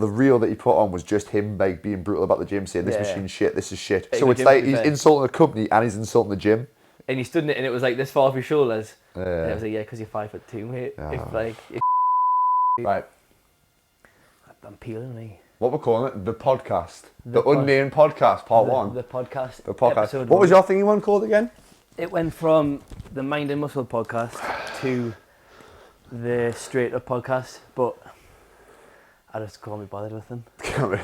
the reel that he put on was just him like being brutal about the gym, saying this machine's shit, this is shit. Hey, so it's like he's insulting the company and he's insulting the gym. And he stood in it and it was like this far off your shoulders. And it was like, yeah, because you're 5'2", mate. If like, right. I'm peeling me. What we're calling it? The podcast. The Unnamed Podcast, part 1. The podcast. The podcast. What was your thing you want called again? It went from the Mind and Muscle podcast to the Straight Up podcast, but I just can't be bothered with them.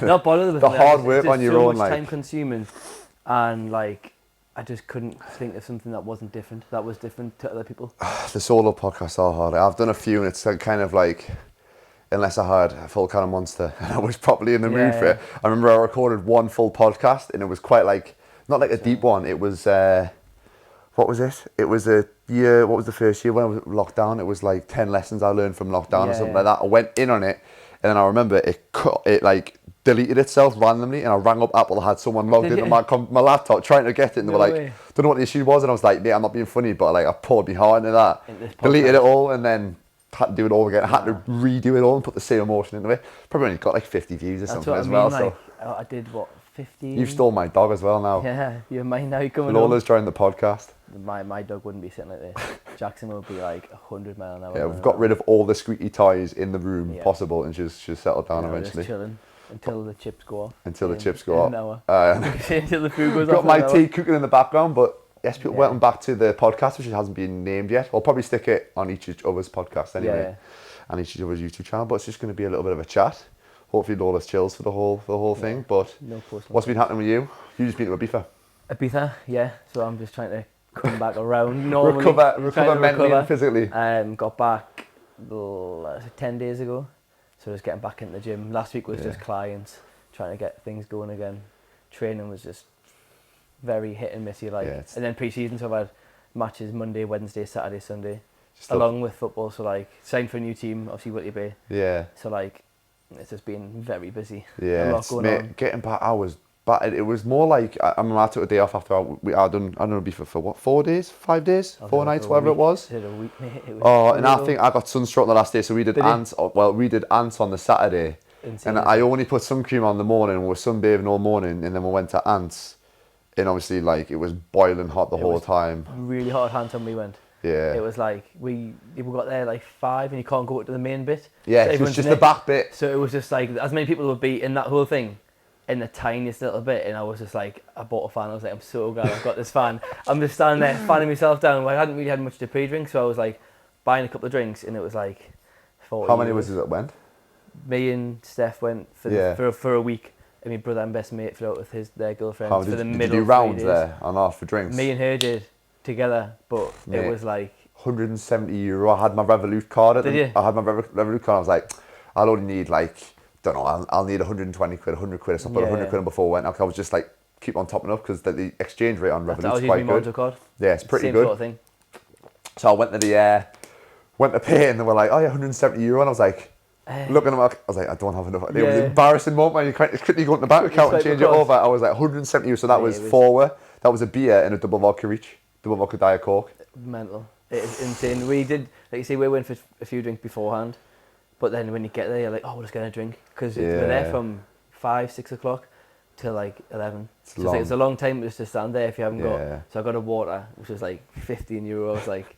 Not bothered with the them. hard work on your so own, much like time consuming, and like I just couldn't think of something that wasn't different. That was different to other people. The solo podcasts are hard. I've done a few, and it's like kind of like, unless I had a full can of Monster and I was properly in the mood for it. I remember I recorded one full podcast, and it was quite like not like a deep one. It was what was it? It was a year. What was the first year when I was locked down? It was like 10 lessons I learned from lockdown or something like that. I went in on it, and then I remember it like deleted itself randomly, and I rang up Apple. I had someone logged into my laptop trying to get it, and they were like, don't know what the issue was, and I was like, mate, I'm not being funny, but like I poured my heart into that, deleted it all, and then had to do it all again. I had to redo it all and put the same emotion into it. Probably only got like 50 views or something as well. Like, I did what, 15? You've stole my dog as well now. Yeah, you're mine now. You're coming. Lola's joined the podcast. My dog wouldn't be sitting like this. Jackson would be like 100 miles an hour. Yeah, we've got rid of all the squeaky toys in the room possible, and she's settled down eventually. Just chilling until the chips go off. Until the chips go off. Until the food goes off. Got my tea cooking in the background, but yes, people welcome back to the podcast, which hasn't been named yet. We'll probably stick it on each other's podcast anyway, and each other's YouTube channel. But it's just going to be a little bit of a chat. Hopefully, Lola's chills for the whole thing. But what's been happening with you? You just been to Ibiza. Ibiza, yeah. So I'm just trying to come back around. Normally, recover mentally and physically. Got back 10 days ago. So just getting back into the gym. Last week was just clients, trying to get things going again. Training was just very hit and missy, like. And then pre-season, so I've had matches Monday, Wednesday, Saturday, Sunday, along with football. So like, signed for a new team, obviously Whitley Bay. Yeah. So like, it's just been very busy. Yeah, a lot going on. Getting back, I was battered. It was more like I took a day off after I don't know, for what, 4 days, 5 days, 4 nights, whatever it was. Did a week, mate. And I think I got sunstroke the last day, so we did ants. Well, we did ants on the Saturday, and I only put sun cream on the morning. We were sunbathing all morning, and then we went to ants, and obviously like it was boiling hot the whole time. Really hot hands when we went. Yeah. It was like we got there like 5, and you can't go up to the main bit. Yeah, so it was just the back bit. So it was just like as many people would be in that whole thing, in the tiniest little bit, and I was just like, I bought a fan. I was like, I'm so glad I've got this fan. I'm just standing there fanning myself down. I hadn't really had much to pre-drink, so I was like buying a couple of drinks, and it was like 40 How many was it that went? Me and Steph went for a week, and my brother and best mate flew out with their girlfriends for the middle. Did you do rounds there on off for drinks? Me and her did together, but it was like €170. I had my Revolut card. I had my Revolut card. I was like, I'll only need like, don't know, I'll need 120 quid, 100 quid or something. 100 quid before I went. I was just like, keep on topping up because the exchange rate on Revolut is quite good. Card. Yeah, it's pretty Same good. Sort of thing. So I went to pay, and they were like, oh yeah, €170, and I was like, looking at I was like, I don't have enough. It was an embarrassing moment. You couldn't go in the bank account and change it over. I was like, €170, so that was that was a beer and a double vodka Diet Coke. Mental. It is insane. We did, like you say, we went for a few drinks beforehand, but then when you get there, you're like, oh, we're just going to drink. Because we're there from 5, 6 o'clock till like 11. It's a long time just to stand there if you haven't got. So I got a water, which was like €15. I was like,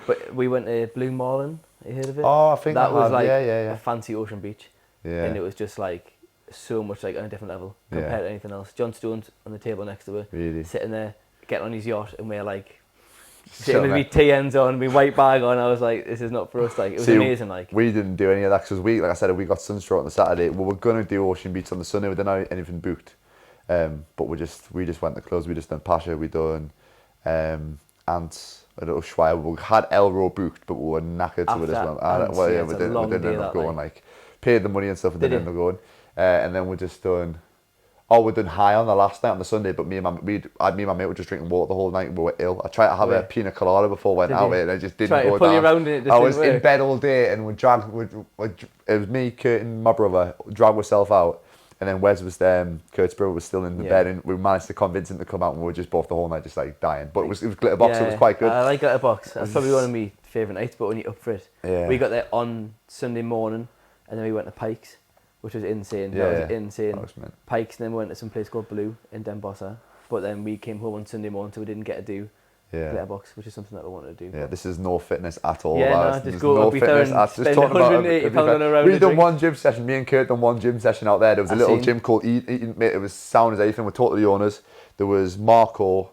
but we went to Blue Marlin. You heard of it? Oh, I think that was like a fancy ocean beach. Yeah. And it was just like so much like on a different level compared to anything else. John Stone's on the table next to her, sitting there, getting on his yacht, and we're like sitting with me TNs on, me white bag on. I was like, this is not for us. Like it was amazing. Like we didn't do any of that because like I said, we got sunstroke on the Saturday. We were gonna do ocean beach on the Sunday. We didn't have anything booked, but we just went to clubs. We just done Pasha. We done Ants. A little Schweier. We had Elro booked, but we were knackered to it as well. We didn't end up going. Like paid the money and stuff, and didn't end up going. And then we just done. We done high on the last night on the Sunday, but me and my mate were just drinking water the whole night. We were ill. I tried to have a pina colada before I went out, and I just didn't go down. I was in bed all day, and it was me, Kurt, and my brother dragged ourselves out. And then Wes was there, Kurt's brother was still in the bed, and we managed to convince him to come out, and we were just both the whole night just like dying. But it was Glitterbox, so it was quite good. I like Glitterbox. That's probably one of my favourite nights, but when you're up for it. We got there on Sunday morning, and then we went to Pikes, which was insane. Yeah, That was insane. that was mint. Pikes, and then we went to some place called Blue in Denbossa. But then we came home on Sunday morning, so we didn't get to do Glitterbox, which is something that I wanted to do. Yeah, this is no fitness at all. Yeah, guys. no, just go to Ibiza and spend £180 on a round We of done drinks. one gym session. Me and Kurt done one gym session out there. There was a little gym called Eating. It was sound as anything. We're totally owners. There was Marco.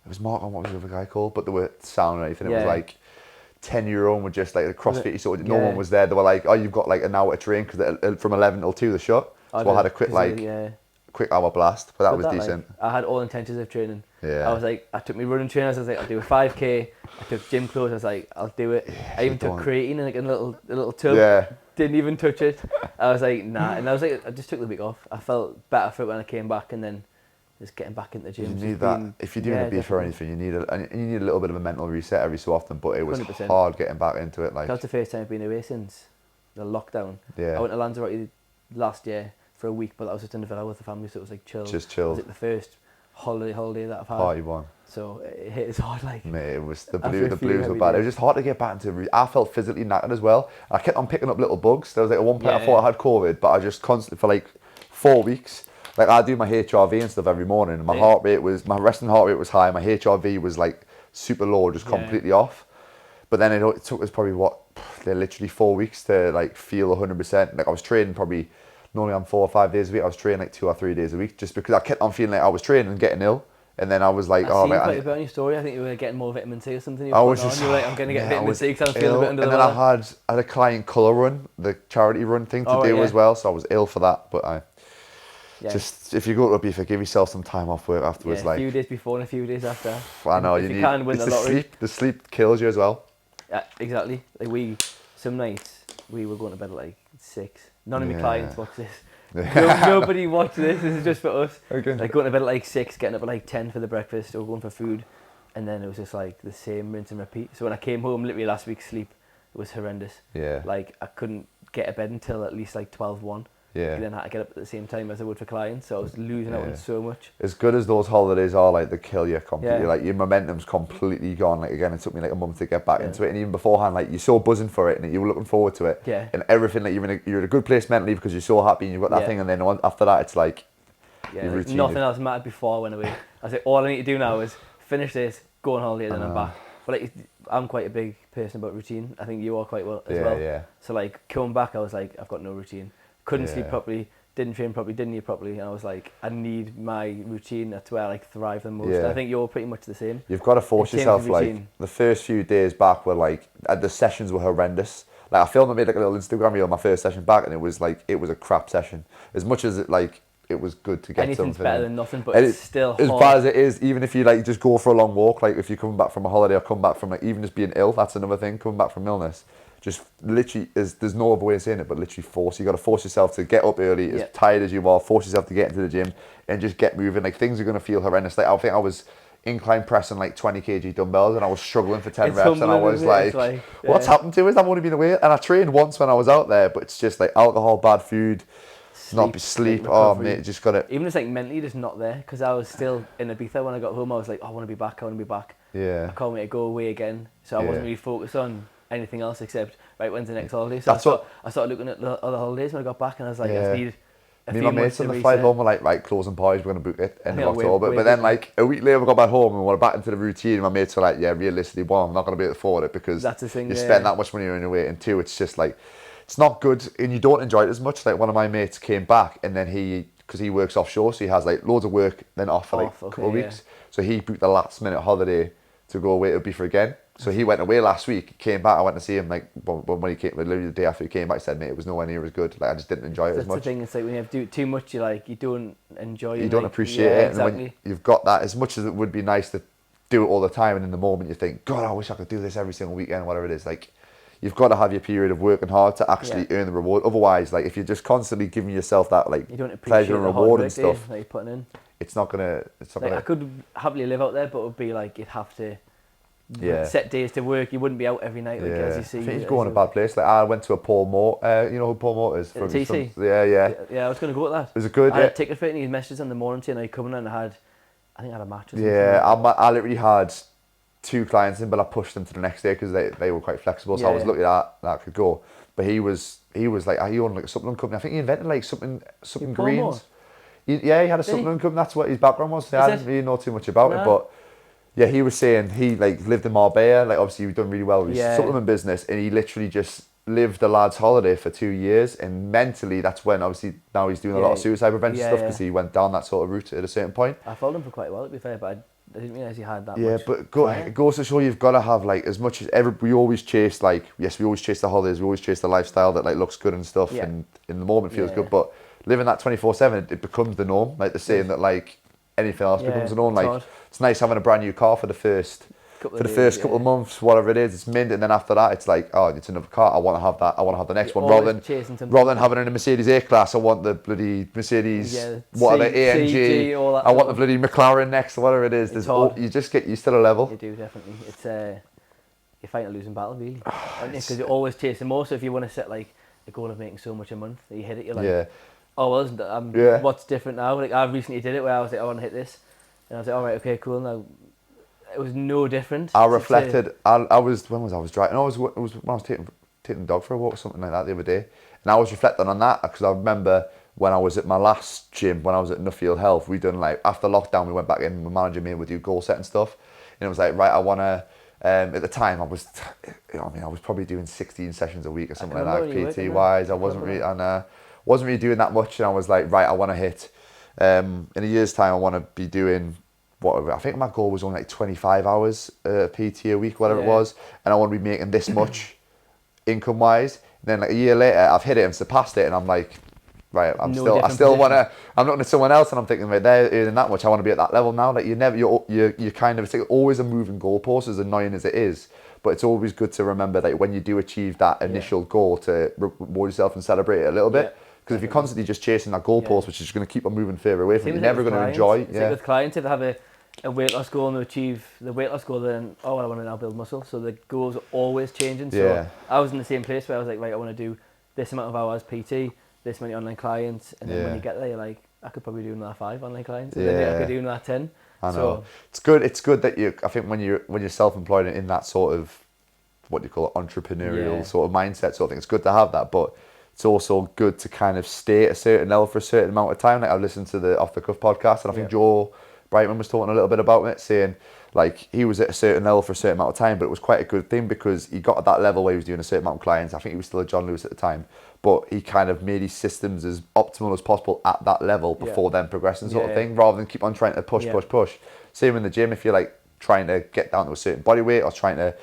It was Marco. What was the other guy called? But they were sound and anything. It was like €10 and we're just like the CrossFit sort of. No one was there. They were like, oh, you've got like an hour to train because from 11 till 2 the shot. So I had a quick hour blast, but that was decent. I had all intentions of training. Yeah. I was like, I took my running trainers. I was like, I'll do a 5K. I took gym clothes. I was like, I'll do it. Yeah, I even took creatine in like a little tub. Yeah. Didn't even touch it. I was like, nah. And I was like, I just took the week off. I felt better for it when I came back, and then just getting back into the gym. You need that. If you're doing a beef or anything, you need a little bit of a mental reset every so often. But it was 100%. hard getting back into it. Like that was the first time I've been away since the lockdown. Yeah. I went to Lanzarote last year for a week, but that was just in the villa with the family, so it was like chill. Just chill. It was like the first holiday that I've had. Party one. So it hit as hard like. Mate, it was the after blues were bad. It was just hard to get back into. I felt physically knackered as well. I kept on picking up little bugs. There was like at one point I thought I had COVID, but I just constantly for like 4 weeks. Like I do my HRV and stuff every morning. And my my resting heart rate was high. My HRV was like super low, just completely off. But then it took us probably literally 4 weeks to like feel 100%. Like I was training probably normally on 4 or 5 days a week. I was training like 2 or 3 days a week just because I kept on feeling like I was training and getting ill. And then I was like, I see quite a bit on your story. I think you were getting more vitamin C or something. You were like, I'm going to get vitamin C because I'm feeling a bit under the weather. And then I had a client colour run, the charity run thing to do as well. So I was ill for that. But just if you go to Ibiza, give yourself some time off work afterwards. A few days before and a few days after. I know if you can win the lottery. The sleep kills you as well. Yeah, exactly. Like some nights we were going to bed at like 6. None of my clients watch this. Nobody watch this. This is just for us. Okay. Like going to bed at like 6, getting up at like 10 for the breakfast, or going for food, and then it was just like the same rinse and repeat. So when I came home, literally last week's sleep, it was horrendous. Yeah. Like I couldn't get to bed until at least like 12:1. Yeah. And then I had to get up at the same time as I would for clients, so I was losing out on so much. As good as those holidays are, like they kill you completely. Like your momentum's completely gone. Like again, it took me like a month to get back into it, and even beforehand, like you're so buzzing for it, and you were looking forward to it. Yeah. And everything, like you're in a good place mentally because you're so happy and you've got that thing, and then after that, it's like your routine. Nothing else mattered before I went away. I said, all I need to do now is finish this, go on holiday, and then I'm back. But like, I'm quite a big person about routine. I think you are quite well as well. Yeah. So like coming back, I was like, I've got no routine. Couldn't sleep properly. Didn't train properly, didn't eat properly, and I was like, I need my routine. That's where I like thrive the most. Yeah. I think you're pretty much the same. You've got to force yourself. Like the first few days back were like the sessions were horrendous. Like I filmed and made like a little Instagram reel on my first session back, and it was a crap session. As much as it was good to get anything's something. Better than nothing, but it's still as hard. Bad as it is. Even if you like just go for a long walk, like if you're coming back from a holiday or come back from like even just being ill, that's another thing. Coming back from illness. Just literally, there's no other way of saying it, but literally you got to force yourself to get up early, as tired as you are, force yourself to get into the gym and just get moving. Like things are going to feel horrendous. Like I think I was incline pressing like 20 kg dumbbells and I was struggling for 10 reps and I was like what's happened to us? I've only been away. And I trained once when I was out there, but it's just like alcohol, bad food, sleep. Oh mate, just got to... Even just like mentally just not there, because I was still in Ibiza when I got home. I was like, I want to be back. Yeah. I can't wait to go away again. So I wasn't really focused on anything else except when's the next holiday. So I started looking at the other holidays when I got back, and I was like, I need a few my mates on the flight home were like, right, closing parties, we're going to book it end of October. But then like a week later we got back home and we were back into the routine, and my mates were like, yeah, realistically, one, I'm not going to be able to afford it because that's the thing, you spend that much money on your way, and two, it's just like it's not good and you don't enjoy it as much. Like one of my mates came back and then because he works offshore, so he has like loads of work then off for like a couple of weeks, so he booked the last minute holiday to go away to Ibiza again. So he went away last week, came back, I went to see him like when he came, literally the day after he came back, he said, mate, it was nowhere near as good. Like I just didn't enjoy it as much. That's the thing, it's like when you have too much, you don't enjoy it. You don't appreciate it. Exactly. And when you've got that, as much as it would be nice to do it all the time, and in the moment you think, God, I wish I could do this every single weekend, whatever it is. Like you've got to have your period of working hard to actually earn the reward. Otherwise, like if you're just constantly giving yourself that like pleasure and reward and stuff, that you're putting in, it's not gonna. I could happily live out there, but it would be like you'd have to set days to work. You wouldn't be out every night, like as you see. I think he's going a bad place. Like I went to a Paul Moore. You know who Paul Moore is? From TC. Yeah. I was going to go with that. Was it good? I had a ticket for it, and he messaged in the morning saying, "Are you coming?" And I think I had a match or something. Yeah, I literally had 2 clients in, but I pushed them to the next day because they were quite flexible. So I was lucky that could go. But he was he was like, he owned like a supplement company. I think he invented like something Paul Moore? greens. He had a supplement company. That's what his background was. I didn't really know too much about it, but yeah, he was saying he like lived in Marbella. Like obviously he'd done really well with his supplement business, and he literally just lived the lad's holiday for 2 years. And mentally, that's when obviously now he's doing a lot of suicide prevention stuff because he went down that sort of route at a certain point. I followed him for quite a while, to be fair, but I didn't realise he had that much. Yeah, but it goes to show you've got to have like as much as we always chase like, yes, we always chase the holidays, we always chase the lifestyle that like looks good and stuff, and in the moment feels good, but living that 24/7, it becomes the norm. Like they're saying that like anything else becomes the norm. Like it's nice having a brand new car for the first couple of months, whatever it is, it's mint, and then after that it's like, oh, it's another car, I want to have that, I want to have the next one, rather than having it in a Mercedes A-Class, I want the bloody Mercedes, what are they, AMG, I want the bloody McLaren next, or whatever it is. You just get used to the level. You do, definitely. It's you're fighting a losing battle, really, because you're always chasing more. So if you want to set like a goal of making so much a month, that you hit it, you're like, oh well, isn't that, what's different now? Like I recently did it where I was like, I want to hit this, and I was like, all right, okay, cool. Now it was no different. I reflected. I was when was I was driving? It was when I was taking the dog for a walk or something like that the other day, and I was reflecting on that because I remember when I was at my last gym, when I was at Nuffield Health, we done like after lockdown, we went back in. My manager made me do goal setting stuff, and it was like, right, I want to. At the time, I was probably doing 16 sessions a week or something like that. PT wise, I wasn't really doing that much, and I was like, right, I want to hit. In a year's time, I want to be doing. I think my goal was only like 25 hours PT a week, whatever it was, and I want to be making this much income wise. And then like a year later, I've hit it and surpassed it, and I'm like, right, I still want to. I'm looking at someone else, and I'm thinking, right, they're earning that much. I want to be at that level now. Like you're kind of, it's like always a moving goalpost, as annoying as it is. But it's always good to remember that when you do achieve that initial goal, to reward yourself and celebrate it a little bit. Because if you're constantly just chasing that goalpost, which is just going to keep on moving further away from it, you're never going to enjoy. It's like with clients, if they have a weight loss goal and to achieve the weight loss goal, then I want to now build muscle. So the goals are always changing. So I was in the same place where I was like, right, I want to do this amount of hours PT, this many online clients, and then when you get there, you're like, I could probably do another 5 online clients, and then I could do another 10. I know. So, it's good that I think when you're self-employed and in that sort of, what do you call it, entrepreneurial sort of mindset sort of thing, it's good to have that, but it's also good to kind of stay at a certain level for a certain amount of time. Like I've listened to the Off the Cuff podcast, and I think Joe Brightman was talking a little bit about it, saying like he was at a certain level for a certain amount of time, but it was quite a good thing because he got at that level where he was doing a certain amount of clients. I think he was still at John Lewis at the time, but he kind of made his systems as optimal as possible at that level before then progressing sort of thing, rather than keep on trying to push. Same in the gym, if you're like trying to get down to a certain body weight or trying to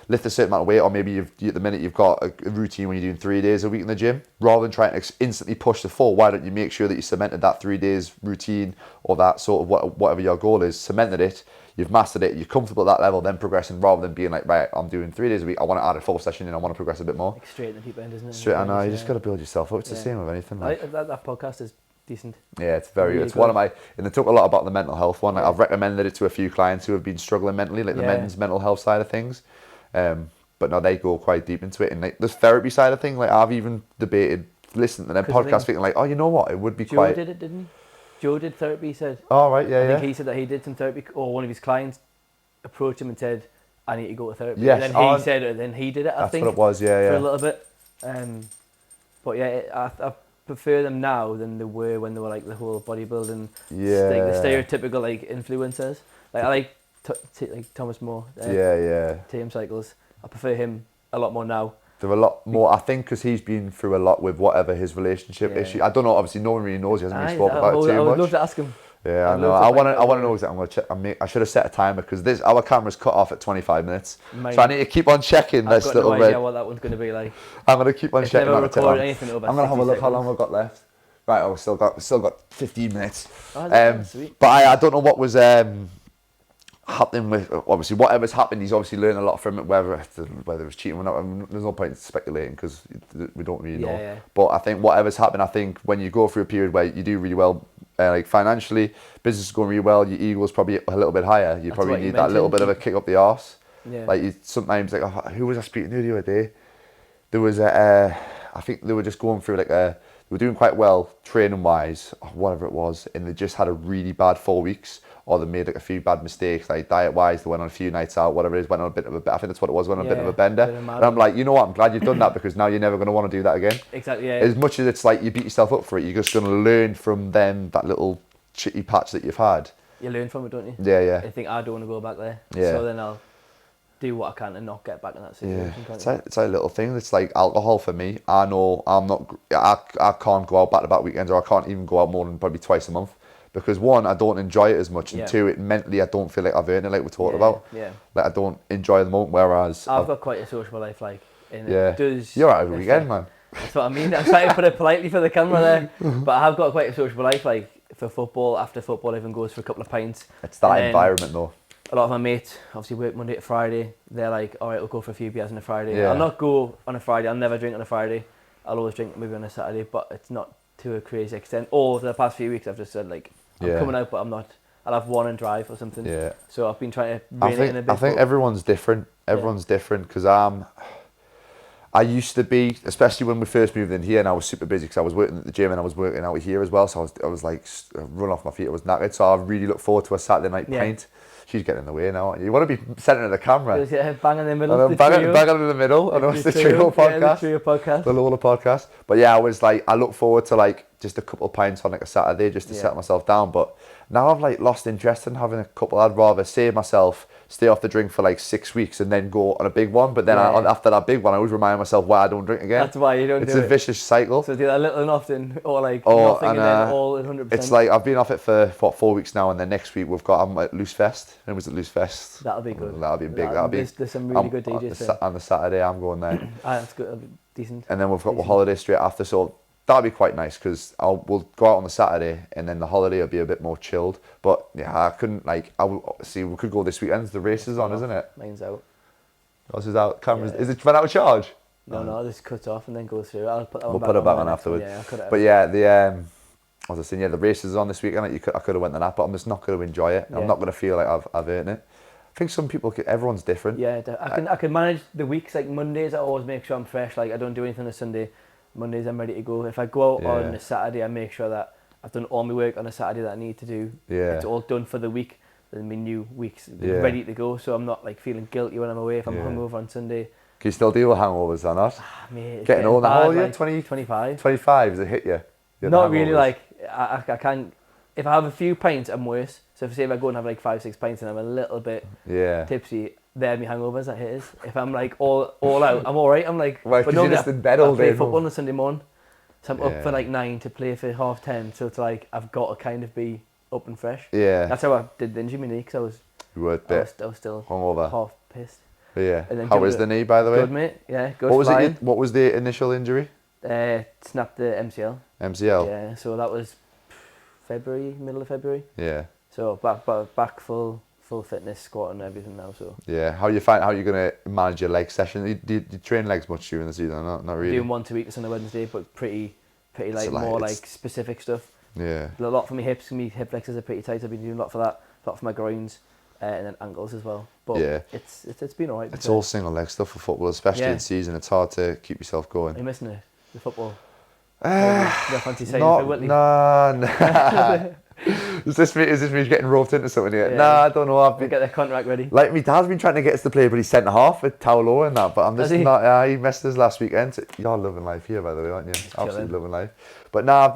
lift a certain amount of weight, or maybe at the minute you've got a routine when you're doing 3 days a week in the gym, rather than trying to instantly push the 4, why don't you make sure that you cemented that 3 days routine, or that sort of whatever your goal is, cemented it, you've mastered it, you're comfortable at that level, then progressing, rather than being like, right, I'm doing 3 days a week, I want to add a 4th session in, I want to progress a bit more. Like straight in the deep end, isn't it? Straight, I know, you just got to build yourself up. It's the same with anything. Like. That podcast is decent. Yeah, it's very good. It's one of my, and they talk a lot about the mental health one. Like I've recommended it to a few clients who have been struggling mentally, like the men's mental health side of things. But no, they go quite deep into it, and like the therapy side of thing, like I've even debated listening to them podcasts, thinking like, oh, you know what, it would be Joe quite. Joe did it, didn't he? Joe did therapy. He said. Oh right, I think he said that he did some therapy, or one of his clients approached him and said, "I need to go to therapy." Yes, and then he said, and then he did it. I think that's what it was. Yeah, for a little bit. But yeah, I prefer them now than they were when they were like the whole bodybuilding, like the stereotypical like influencers. Like I like like Thomas Moore. TM Cycles. I prefer him a lot more now. They're a lot more, I think, because he's been through a lot with whatever his relationship issue. I don't know. Obviously, no one really knows. He hasn't really spoken about it too much. I would love to ask him. Yeah, I know. I want to know exactly. I'm going to check. I should have set a timer because our camera's cut off at 25 minutes. So I need to keep on checking this little bit. I've got no idea what that one's going to be like. I'm going to keep on checking. I'm going to have a look how long we've got left. Right, we've still got 15 minutes. Oh, sweet. But I don't know what was happening with, obviously whatever's happened, he's obviously learned a lot from it, whether it's cheating or not. I mean, there's no point in speculating because we don't really know. But I think whatever's happened, I think when you go through a period where you do really well, like financially, business is going really well, your ego's probably a little bit higher, you probably need that little bit of a kick up the arse. Like you sometimes like, oh, who was I speaking to the other day? There was I think they were just going through like they were doing quite well training wise, or whatever it was, and they just had a really bad 4 weeks, or they made like a few bad mistakes, like diet wise, they went on a few nights out, whatever it is, went on a bit of a, I think that's what it was, went on a bit of a bender. And I'm like, you know what, I'm glad you've done that, because now you're never going to want to do that again. Exactly, yeah. As much as it's like you beat yourself up for it, you're just going to learn from them, that little shitty patch that you've had. You learn from it, don't you? Yeah, yeah. I think I don't want to go back there. Yeah. So then I'll do what I can and not get back in that situation. Yeah, it's like a little thing. It's like alcohol for me. I know I can't go out back-to-back weekends, or I can't even go out more than probably twice a month, because one, I don't enjoy it as much, and two, it mentally I don't feel like I've earned it, like we talked about. Yeah. Like I don't enjoy the moment, whereas I've got quite a sociable life, like. And yeah. It does. You're out every weekend, man. That's what I mean. I'm trying to put it politely for the camera there, but I have got quite a sociable life, like for football. After football, everyone goes for a couple of pints. It's that environment though. A lot of my mates obviously work Monday to Friday. They're like, all right, we'll go for a few beers on a Friday. Yeah. I'll not go on a Friday. I'll never drink on a Friday. I'll always drink maybe on a Saturday, but it's not to a crazy extent. Or for the past few weeks, I've just said like, I'm coming out, but I'm not. I'll have one and drive or something. Yeah. So I've been trying to rein it in a bit. I think everyone's different. Everyone's different, because I used to be, especially when we first moved in here, and I was super busy because I was working at the gym and I was working out here as well. So I was like run off my feet. I was knackered. So I really look forward to a Saturday night pint. She's getting in the way now. You want to be centering the camera. Yeah, bang in the middle. Bang in the middle. I know it's the Trio podcast. Yeah, the Trio podcast. The Lola podcast. But yeah, I was like, I look forward to like just a couple of pints on like a Saturday just to set myself down. But now I've like lost interest in having a couple. I'd rather save myself, stay off the drink for like 6 weeks and then go on a big one. But then after that big one, I always remind myself why I don't drink again. That's why you don't do it. It's a vicious cycle. So do that little and often, or like nothing and then all 100%. It's like I've been off it for 4 weeks now, and then next week I'm at Loose Fest. When was it Loose Fest? That'll be good. That'll be big. There's some really good DJs on the Saturday, I'm going there. That's good. That'll be decent. And then we've got the holiday straight after, so that'll be quite nice, because we'll go out on the Saturday, and then the holiday will be a bit more chilled. But yeah, I couldn't we could go this weekend. The race is on, isn't it? Mine's out. Yours is out. Cameras. Is it run out of charge? No, this cuts off and then goes through. I'll put that one back. We'll put it back on afterwards. Yeah, I'll cut it out. But yeah, I was just saying, the race is on this weekend. I could have went to that, but I'm just not going to enjoy it. Yeah. I'm not going to feel like I've earned it. I think some people, everyone's different. Yeah, I can manage the weeks. Like Mondays, I always make sure I'm fresh. Like I don't do anything on a Sunday. Mondays, I'm ready to go. If I go out on a Saturday, I make sure that I've done all my work on a Saturday that I need to do. Yeah. It's all done for the week. Then my new week's ready to go. So I'm not like feeling guilty when I'm away if I'm hungover on Sunday. Can you still deal with hangovers or not? Mate, getting old now, are you? Like 25. 25, has it hit you? Not really, like, I can't, if I have a few pints, I'm worse. So if I go and have like 5-6 pints and I'm a little bit tipsy, they're my hangovers that hit us. If I'm like all out, I'm alright. I'm like, right, but no, you're just in bed all day. I play football on a Sunday morning. So I'm up for like 9 to play for 10:30. So it's like, I've got to kind of be up and fresh. Yeah. That's how I did the injury my knee, because I was still hungover, half pissed. Yeah. And how is the knee, by the way? Good, mate. Yeah, good. What was the initial injury? Snapped the MCL. MCL? Yeah, so that was middle of February. Yeah. So back full fitness, squat and everything now. So yeah, how you gonna manage your leg session? Do you train legs much during the season? Not really. Doing 1 2 weeks on a Wednesday, but pretty like more like specific stuff. Yeah. A lot for my hips. My hip flexors are pretty tight. I've been doing a lot for that. A lot for my groins, and then ankles as well. But it's been alright. It's all single leg stuff for football, especially in season. It's hard to keep yourself going. Are you missing the football? No fancy saying for Whitley. Nah. Is this me getting roped into something here? Yeah. Nah, I don't know. I've been get the contract ready. Like, my dad's been trying to get us to play, but he's centre half with Taulo and that. But I'm just not. He messed us last weekend. You're loving life here, by the way, aren't you? Absolutely loving life. But nah,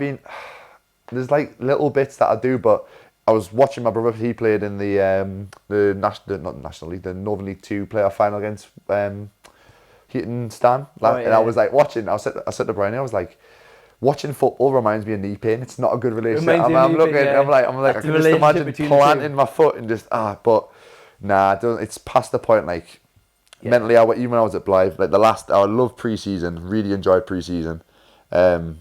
there's like little bits that I do. But I was watching my brother. He played in the National League, the Northern League 2 playoff final against Heaton Stan. And I was like watching. I said to Brian, I was like, watching football reminds me of knee pain. It's not a good relationship. I'm looking. I'm like, I can just imagine planting my foot and just but nah, it's past the point. Like mentally, even when I was at Blythe, like I loved pre-season, really enjoyed pre-season, and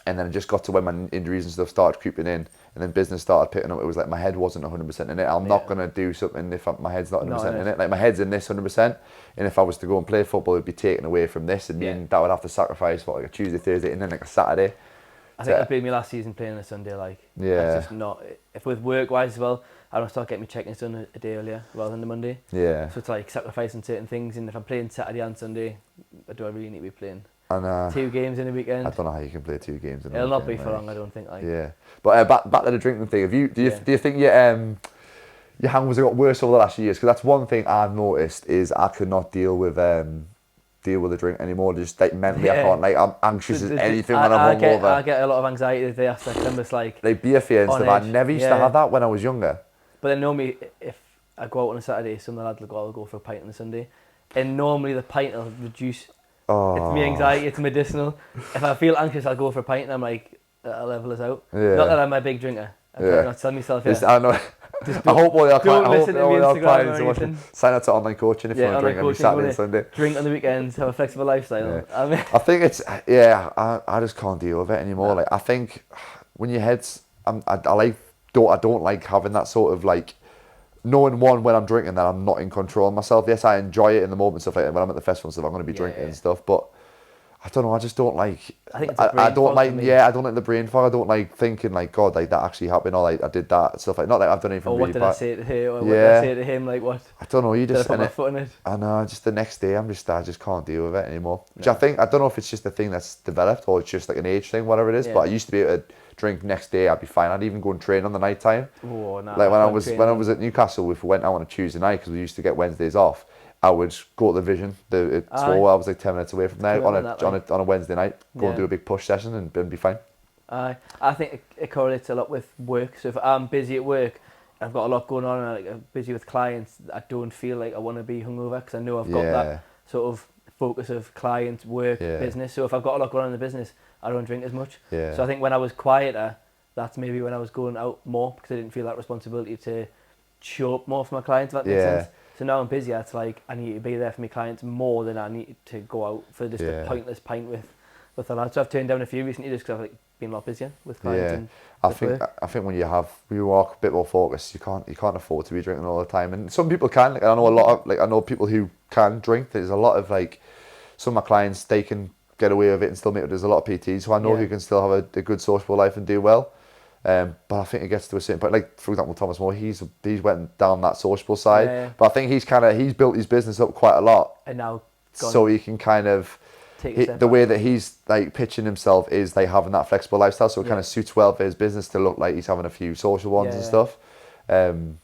then it just got to when my injuries and stuff started creeping in, and then business started picking up. It was like my head wasn't 100% in it. I'm not gonna do something if my head's not 100% in it. Like my head's in this 100%, and if I was to go and play football, it'd be taken away from this, and mean that would have to sacrifice for like a Tuesday, Thursday, and then like a Saturday. I think that'd be me last season playing on a Sunday. Like it's just not. If with work wise as well, I don't start getting my check-ins done a day earlier rather than the Monday. Yeah. So it's like sacrificing certain things, and if I'm playing Saturday and Sunday, do I really need to be playing? And 2 games in a weekend. I don't know how you can play 2 games in a It'll weekend. not be for like. long, I don't think. Like. Yeah, but back to the drinking thing. Do you think your hangovers have got worse over the last few years? Because that's one thing I've noticed is I could not deal with the drink anymore. Just like mentally, I can't. Like I'm anxious as anything when I'm hungover. I get a lot of anxiety the day after. I'm just like beer fear and stuff. I never used to have that when I was younger. But then normally, if I go out on a Saturday, some of the lads will go for a pint on a Sunday, and normally the pint will reduce. Oh. It's me anxiety. It's medicinal. If I feel anxious, I'll go for a pint, and I'm like, that'll level us out. Yeah. Not that I'm a big drinker. I'm not telling myself here. I know. I hope all your clients sign up to online coaching if you want to drink every Saturday and Sunday. Drink on the weekends, have a flexible lifestyle. Yeah. I think it's I just can't deal with it anymore. Like I think when your head's I don't like having that sort of like knowing when I'm drinking that I'm not in control of myself. Yes, I enjoy it in the moment, stuff like that. When I'm at the festival and stuff, I'm going to be drinking and stuff. But I don't know. I just don't like. I think it's I don't like. I don't like the brain fog. I don't like thinking like God, like that actually happened, or like I did that stuff like. Not like I've done anything. Or really what did bad. I say to her? Or what did I say to him? Like what? I don't know. You just put my foot in it. I know. Just the next day, I just can't deal with it anymore. Which I don't know if it's just a thing that's developed or it's just like an age thing, whatever it is. But I used to be able to drink next day. I'd be fine. I'd even go and train on the night time. Oh, no. Like when I was at Newcastle, if we went out on a Tuesday night because we used to get Wednesdays off. I would go to the Vision. I was like 10 minutes away from there on a Wednesday night. Go and do a big push session and be fine. I think it correlates a lot with work. So if I'm busy at work, I've got a lot going on, and I'm busy with clients, I don't feel like I want to be hungover because I know I've got that sort of focus of client, work, business. So if I've got a lot going on in the business, I don't drink as much. Yeah. So I think when I was quieter, that's maybe when I was going out more because I didn't feel that responsibility to show up more for my clients, if that makes sense. So now I'm busier, it's like I need to be there for my clients more than I need to go out for just a pointless pint with the lads. So I've turned down a few recently just because I've been a lot busier with clients. And I think when you are a bit more focused, you can't afford to be drinking all the time. And some people can. Like I know people who can drink. There's a lot of like some of my clients, they can get away with it and still make it. There's a lot of PTs who I know who can still have a good sociable life and do well. But I think it gets to a certain point. Like for example, Thomas Moore, he's went down that sociable side. Yeah. But I think he's built his business up quite a lot. And now, so he can kind of the way that he's like pitching himself is like having that flexible lifestyle. So it kind of suits well for his business to look like he's having a few social ones and stuff. And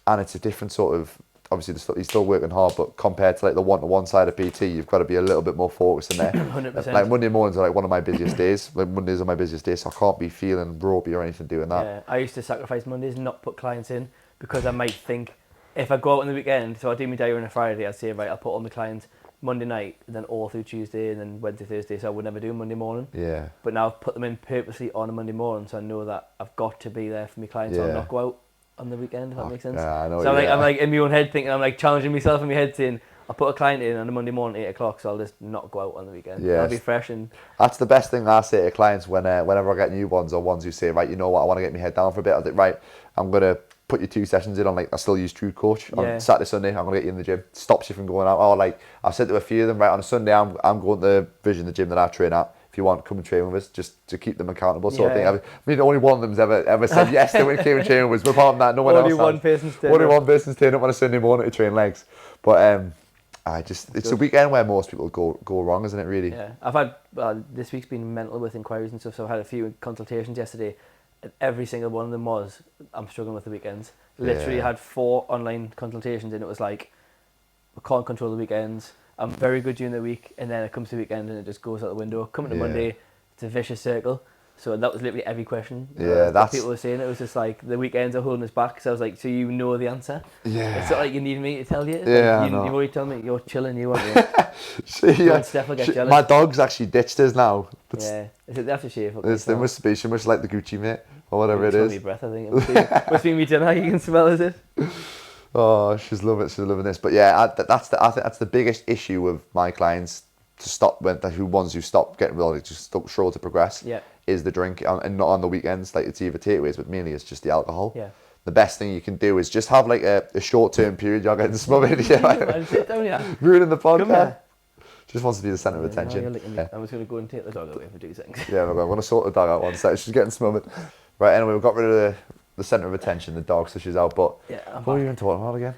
it's a different sort of. Obviously, he's still working hard, but compared to like the one-to-one side of PT, you've got to be a little bit more focused in there. 100%. Like Monday mornings are like one of my busiest days. Like Mondays are my busiest days, so I can't be feeling ropey or anything doing that. Yeah, I used to sacrifice Mondays and not put clients in because I might think if I go out on the weekend, so I do my diary on a Friday, I'd say right, I'll put all my clients Monday night, and then all through Tuesday, and then Wednesday, Thursday. So I would never do Monday morning. Yeah. But now I've put them in purposely on a Monday morning, so I know that I've got to be there for my clients. So I'll not go out on the weekend, if that makes sense. Yeah, I know. So I'm like in my own head thinking, I'm like challenging myself in my head saying, I'll put a client in on a Monday morning, 8 o'clock, so I'll just not go out on the weekend. Yeah. I'll be fresh. And that's the best thing I say to clients whenever I get new ones or ones who say, right, you know what, I want to get my head down for a bit. I think, right, I'm going to put your 2 sessions in on, like, I still use True Coach. On Saturday, Sunday, I'm going to get you in the gym. Stops you from going out. Or, like, I've said to a few of them, right, on a Sunday, I'm going to the Vision, the gym that I train at. If you want, come and train with us, just to keep them accountable, sort of thing. I mean, only one of them's ever said yes to when came and train with us. But apart from that, no one else. Only one person's turned up on a Sunday morning to train legs. But it's a weekend where most people go wrong, isn't it? Really. Yeah, I've had this week's been mental with inquiries and stuff. So I've had a few consultations yesterday, and every single one of them was I'm struggling with the weekends. Literally had 4 online consultations, and it was like I can't control the weekends. I'm very good during the week, and then it comes to the weekend and it just goes out the window. Coming to Monday, it's a vicious circle. So that was literally every question. Yeah, that's... people were saying. It was just like, the weekends are holding us back. So I was like, so you know the answer? Yeah. It's not like you need me to tell you. It's yeah, like, you've already told me you're chilling, you aren't you? Steph will get jealous. My dog's actually ditched us now. Yeah. Is it after shave? There must be. She must like the Gucci mate, or whatever it is. It's breath, I think. It must be me dinner, you can smell, is it? Oh, she's loving this. But yeah, I think that's the biggest issue with my clients to stop who stop getting well, just stop struggle to progress. Yeah. Is the drink and not on the weekends. Like it's either takeaways, but mainly it's just the alcohol. Yeah. The best thing you can do is just have like a short-term period. You're getting smothered. Ruining the podcast. Just wants to be the centre of attention. I'm just going to go and take the dog away for 2 seconds. Yeah, I'm going to sort the dog out 1 second. She's getting smothered. Right. Anyway, we've got rid of the centre of attention, the dog, so she's out. But what were you even talking about again?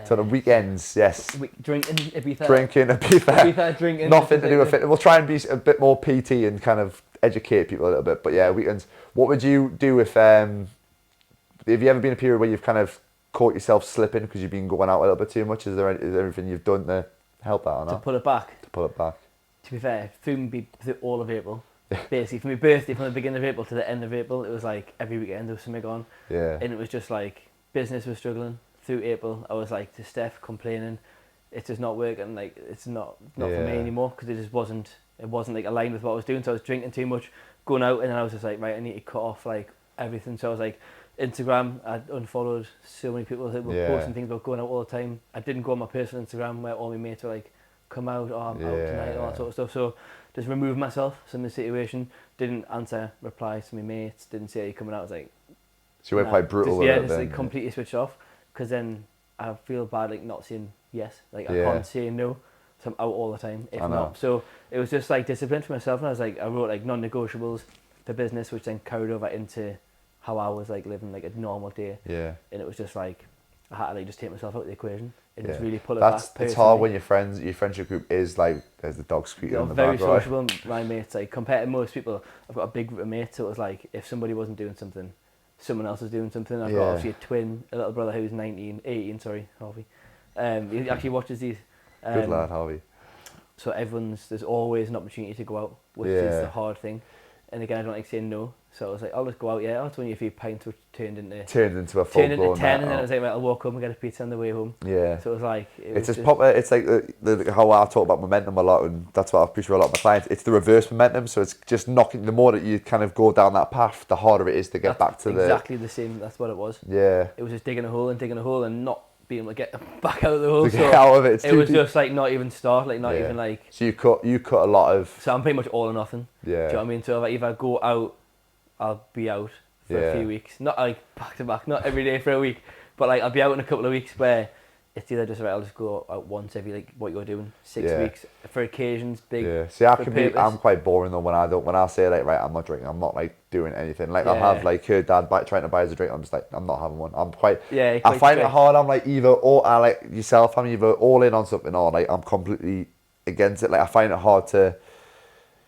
So the weekends, yes. Drinking, Ibiza. Drinking, Ibiza, drinking. Nothing to do with it. We'll try and be a bit more PT and kind of educate people a little bit. But yeah, weekends. What would you do if have you ever been a period where you've kind of caught yourself slipping because you've been going out a little bit too much? Is there anything you've done to help that or not? To pull it back. To pull it back. To be fair, through all of April. Basically, from my birthday, from the beginning of April to the end of April, it was like every weekend there was something on. Yeah. And it was just like business was struggling. Through April, I was like to Steph complaining, it's just not working. Like it's not for me anymore because it just wasn't. It wasn't like aligned with what I was doing. So I was drinking too much, going out, and then I was just like, right, I need to cut off like everything. So I was like, Instagram, I unfollowed so many people that were posting things about going out all the time. I didn't go on my personal Instagram where all my mates were like, come out, or I'm out tonight, all that sort of stuff. So just removed myself from the situation. Didn't answer replies to my mates. Didn't say, are you coming out? I was like, so you went quite brutal. Just like completely switched off. Because then I feel bad like not saying yes. Like I can't say no. So I'm out all the time if not. So it was just like discipline for myself. And I wrote like non-negotiables for business, which then carried over into how I was like living like a normal day. Yeah. And it was just like I had to like just take myself out of the equation and just really pull it back. It's hard when your friendship group is like there's the dog squeaking on the back. Very sociable. My mates, like compared to most people, I've got a big group of mates. So it was like if somebody wasn't doing something, someone else was doing something. I've got obviously a little brother who's 18, Harvey. He actually watches these. Good lad, Harvey. So there's always an opportunity to go out, which is the hard thing. And again, I don't like saying no. So I was like, I'll just go out, it's only a few pints, which turned into a full blown 10, and then I was like, right, I'll walk home and get a pizza on the way home. Yeah. So it was like... It's like how I talk about momentum a lot, and that's what I appreciate a lot of my clients. It's the reverse momentum, so it's just knocking... The more that you kind of go down that path, the harder it is to get back to exactly the same, that's what it was. Yeah. It was just digging a hole and not being able to get back out of the hole. Get out of it. It was just like not even start, like not even like... So you cut a lot of... So I'm pretty much all or nothing. Yeah. Do you know what I mean? So if I go out, I'll be out for a few weeks. Not like back to back, not every day for a week, but like I'll be out in a couple of weeks where it's either just right, I'll just go out once every like what you're doing, 6 weeks for occasions, big. Yeah. See, I'm quite boring though when I say like right, I'm not drinking, I'm not like doing anything. Like I'll have like her dad trying to buy us a drink, I'm just like I'm not having one. I'm quite I find it hard. I'm like I like yourself. I'm either all in on something or like I'm completely against it. Like I find it hard to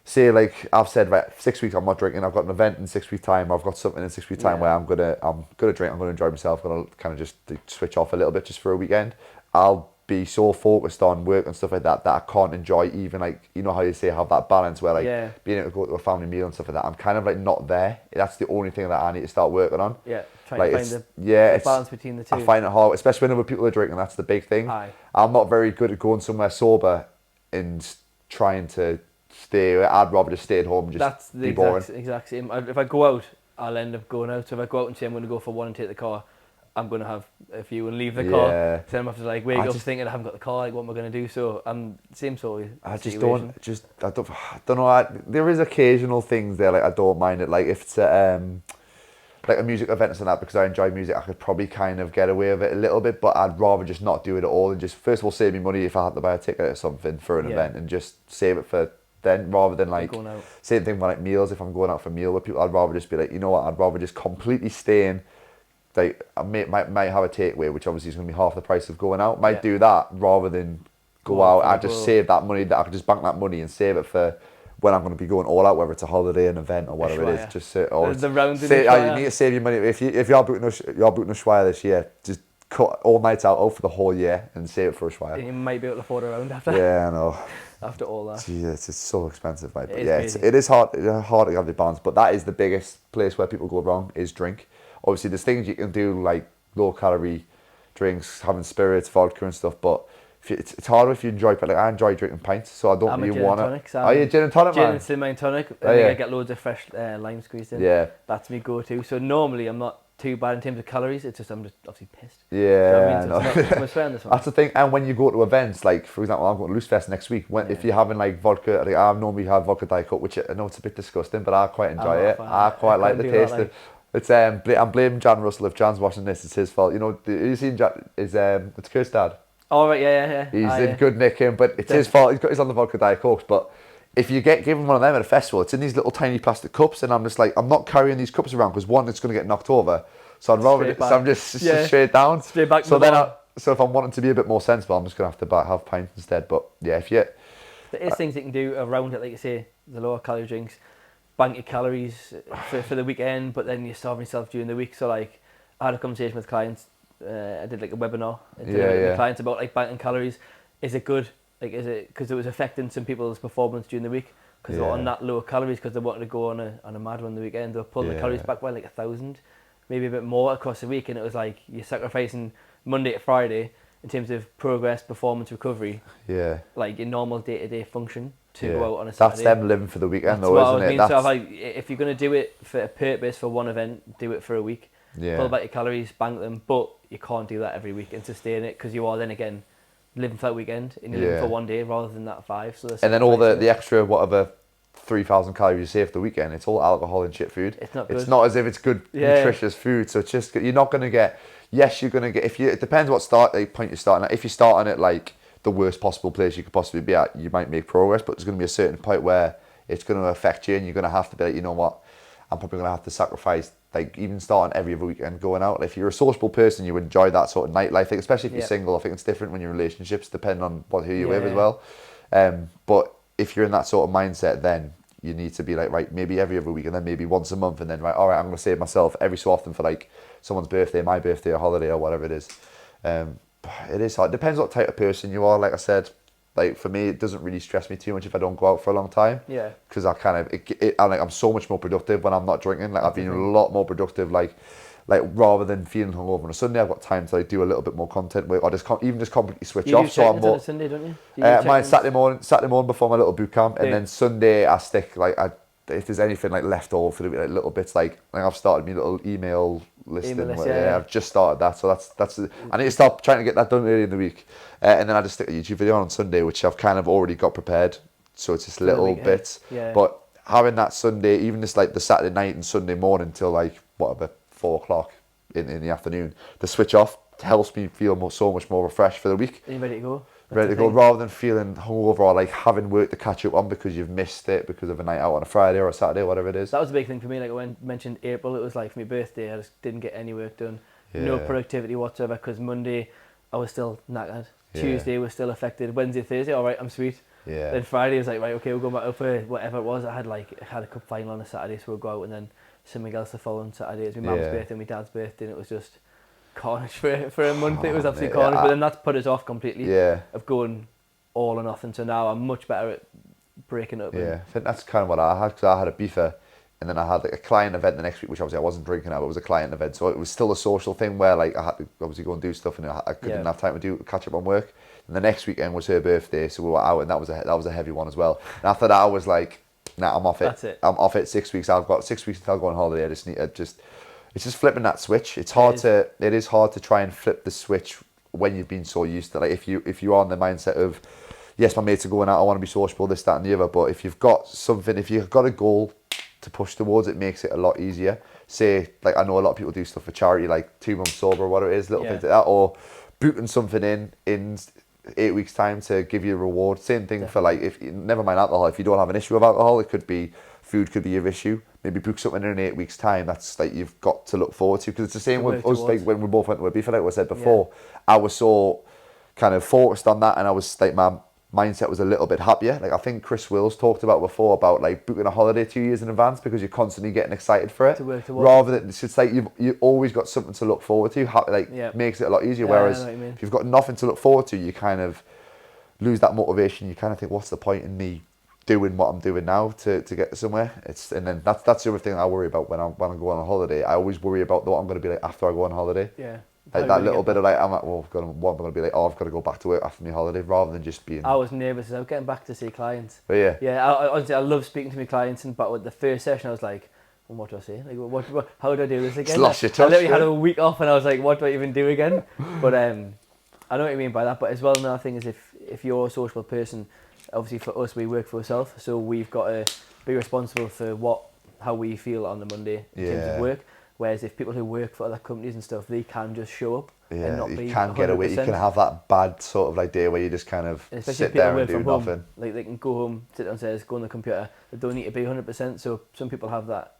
say like I've said right 6 weeks I'm not drinking. I've got an event in 6 weeks time. I've got something in 6 weeks time where I'm gonna drink. I'm gonna enjoy myself. I'm gonna kind of just switch off a little bit just for a weekend. I'll be so focused on work and stuff like that I can't enjoy even like you know how you say have that balance where like being able to go to a family meal and stuff like that. I'm kind of like not there. That's the only thing that I need to start working on. Yeah, trying to find the balance between the two. I find it hard, especially when other people are drinking. That's the big thing. I'm not very good at going somewhere sober and trying to stay. I'd rather just stay at home and just be boring. That's the exact same. If I go out, I'll end up going out. So if I go out and say I'm going to go for one and take the car, I'm going to have a few and leave the car. So then I'm have to like wake up thinking I haven't got the car. Like what am I going to do? So I'm same sort of situation. I don't know. There is occasional things there. Like I don't mind it. Like if it's like a music event and that, because I enjoy music, I could probably kind of get away with it a little bit, but I'd rather just not do it at all and just first of all save me money if I had to buy a ticket or something for an event and just save it for then rather than like same thing with like meals. If I'm going out for a meal with people, I'd rather just be like, you know what, I'd rather just completely stay in. Like I might have a takeaway, which obviously is going to be half the price of going out. Might do that rather than go out. I just save that money. That I could just bank that money and save it for when I'm going to be going all out, whether it's a holiday, an event, or whatever it is. Just the round. You need to save your money. If you're booking a Ushuaia this year, just cut all nights out for the whole year and save it for Ushuaia. And you might be able to afford a round after. Yeah, I know. After all that. Jesus, it's so expensive, mate. But it is hard. It's hard to have the balance. But that is the biggest place where people go wrong is drink. Obviously, there's things you can do like low calorie drinks, having spirits, vodka and stuff. But it's harder if you enjoy. Like I enjoy drinking pints, so I don't really want to. Are you gin and tonic, man? Gin and tonic. I get loads of fresh lime squeezed in. Yeah, that's me go-to. So normally I'm not too bad in terms of calories. It's just I'm just obviously pissed. Yeah, that's the thing. And when you go to events, like for example, I'm going to Loose Fest next week. If you're having like vodka, like I normally have vodka Diet Coke, which I know it's a bit disgusting, but I quite enjoy it. I quite like the taste of. It's I'm blaming Jan Russell. If Jan's watching this, it's his fault. You know, you seen Jan? It's Kurt's dad. Oh right, yeah. He's in good nick him, but it's his fault. He's on the vodka Diet Coke. But if you give him one of them at a festival, it's in these little tiny plastic cups, and I'm just like, I'm not carrying these cups around because one, it's going to get knocked over. So I'd rather, I'm just straight down. Straight back. So then So if I'm wanting to be a bit more sensible, I'm just gonna have to have pints instead. But yeah, if you There is things you can do around it, like you say, the lower calorie drinks, bank your calories for the weekend, but then you're starving yourself during the week. So like, I had a conversation with clients. I did like a webinar with clients about like banking calories. Is it good? Like, is it because it was affecting some people's performance during the week because they're on that lower calories because they wanted to go on a mad run the weekend. They were pulling the calories back by like 1,000, maybe a bit more across the week, and it was like you're sacrificing Monday to Friday in terms of progress, performance, recovery. Yeah. Like your normal day-to-day function to go out on a Saturday. That's them living for the weekend, though, isn't it? That's... So like, if you're going to do it for a purpose, for one event, do it for a week. Yeah. Pull back your calories, bank them, but you can't do that every week and sustain it because you are then again living for that weekend and you're living for one day rather than that 5. So and then all the extra, whatever, 3,000 calories you save for the weekend, it's all alcohol and shit food. It's not good. It's not as if it's good, nutritious food. So it's just, you're not going to get, yes, you're going to get, it depends what point you're starting at. If you're starting at like the worst possible place you could possibly be at, you might make progress, but there's going to be a certain point where it's going to affect you and you're going to have to be like, you know what, I'm probably going to have to sacrifice, like even starting every other weekend going out. If you're a sociable person, you enjoy that sort of nightlife, especially if you're single. I think it's different when you're in relationships, depending on who you're with as well. But if you're in that sort of mindset, then you need to be like, right, maybe every other week and then maybe once a month, and then right, all right, I'm going to save myself every so often for like someone's birthday, my birthday, a holiday or whatever it is. It is hard. Depends what type of person you are. Like I said, like for me, it doesn't really stress me too much if I don't go out for a long time. Yeah. Because I kind of, I'm so much more productive when I'm not drinking. Like I've been a lot more productive. Like rather than feeling hungover on a Sunday, I've got time to like do a little bit more content work, or just completely switch off. So I'm more. On a Sunday, don't you? Mine Saturday morning before my little boot camp, and then Sunday I stick like if there's anything like left over for the like little bits like I've started my little email listing. I've just started that, so that's I need to start trying to get that done early in the week, and then I just stick a YouTube video on Sunday, which I've kind of already got prepared, so it's just little bits. Yeah. But having that Sunday, even just like the Saturday night and Sunday morning till like whatever 4 o'clock in the afternoon, the switch off helps me feel so much more refreshed for the week. Are you ready to go? Ready to go, rather than feeling hungover or like having work to catch up on because you've missed it because of a night out on a Friday or a Saturday, whatever it is. That was a big thing for me. Like when I mentioned April, it was like for my birthday, I just didn't get any work done, no productivity whatsoever. Because Monday, I was still knackered. Tuesday was still affected. Wednesday, Thursday, all right, I'm sweet. Yeah. Then Friday was like, right, okay, we'll go back up for whatever it was. I had a cup final on a Saturday, so we'll go out, and then something else the following Saturday. It was my mum's birthday and my dad's birthday, and it was just carnage for a month. It was absolutely carnage, but then that's put us off completely of going all or nothing. So now I'm much better at breaking up. Yeah, I think that's kind of what I had, because I had a Ibiza and then I had like a client event the next week, which obviously I wasn't drinking at, but it was a client event, so it was still a social thing where like I had to obviously go and do stuff, and I couldn't have time to catch up on work. And the next weekend was her birthday, so we were out, and that was a heavy one as well. And after that I was like, nah, I'm off it. That's it. I'm off it. 6 weeks. I've got 6 weeks until I go on holiday. I just need it's just flipping that switch. It is hard to try and flip the switch when you've been so used to, like, if you are in the mindset of, yes, my mates are going out, I want to be sociable, this, that and the other, but if you've got a goal to push towards, it makes it a lot easier. Say, like, I know a lot of people do stuff for charity, like 2 months sober or whatever it is, little things like that, or booting something in 8 weeks time to give you a reward. Same thing for like, never mind alcohol, if you don't have an issue with alcohol, it could be food, could be your issue. Maybe book something in 8 weeks time that's like you've got to look forward to, because it's the same with us, like when we both went to Ibiza, like I said before. I was so kind of focused on that, and I was like, my mindset was a little bit happier. Like I think Chris Wills talked about before about like booking a holiday 2 years in advance, because you're constantly getting excited for it, rather than it's just like you've always got something to look forward to. Makes it a lot easier. Whereas if you've got nothing to look forward to, you kind of lose that motivation. You kind of think, what's the point in me doing what I'm doing now to get somewhere? And then that's the other thing I worry about when I go on a holiday. I always worry about what I'm going to be like after I go on holiday. Yeah. Like that little bit of like, I'm like, well, what am I going to be like? Oh, I've got to go back to work after my holiday, rather than just being. I was nervous as I was getting back to see clients. But I love speaking to my clients, but with the first session, I was like, well, what do I say? Like, what how do I do this again? Lost your touch, I literally had a week off, and I was like, what do I even do again? But I know what you mean by that. But as well, another thing is if you're a sociable person, obviously for us, we work for ourselves, so we've got to be responsible for how we feel on the Monday in terms of work. Whereas if people who work for other companies and stuff, they can just show up and not be 100%. You can get away. You can have that bad sort of like day where you just kind of sit there and do nothing. Like they can go home, sit downstairs, go on the computer. They don't need to be 100%. So some people have that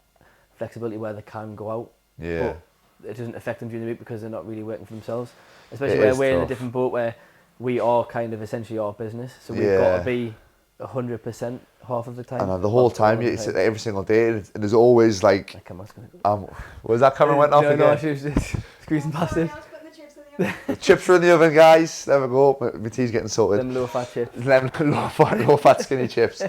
flexibility where they can go out. Yeah. But it doesn't affect them during the week because they're not really working for themselves. Especially where we're in a different boat where we are kind of essentially our business, so we've got to be 100% half of the time. And the whole time, you sit every single day, and there's always like. Was that camera went off again? No, she was just squeezing past it. The chips are in the oven, guys. There we go. My tea's getting sorted. Them low fat chips. Them low fat skinny chips.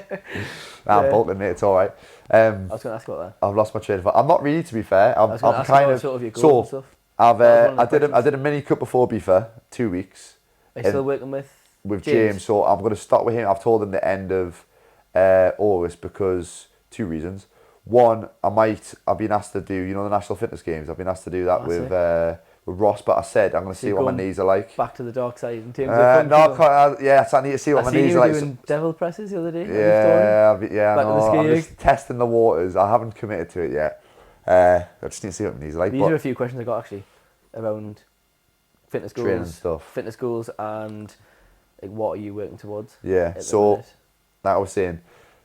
I'm bolting, mate. It's all right. I was going to ask about that. I've lost my train of thought. I'm not really, to be fair. I'm kind of sort of your goals and stuff. I did a mini cut before Ibiza, 2 weeks. Are you still working with James? So I'm going to start with him. I've told him the end of August because 2 reasons. One, I've been asked to do, the National Fitness Games. I've been asked to do that with Ross, but I said I'm going to see what my knees are like. Back to the dark side in terms of I need to see what my knees are like. I seen you doing devil presses the other day. I'm just testing the waters. I haven't committed to it yet. I just need to see what my knees are like. These are a few questions I got actually around fitness goals, training stuff, fitness goals, and like what are you working towards? Yeah, so like I was saying,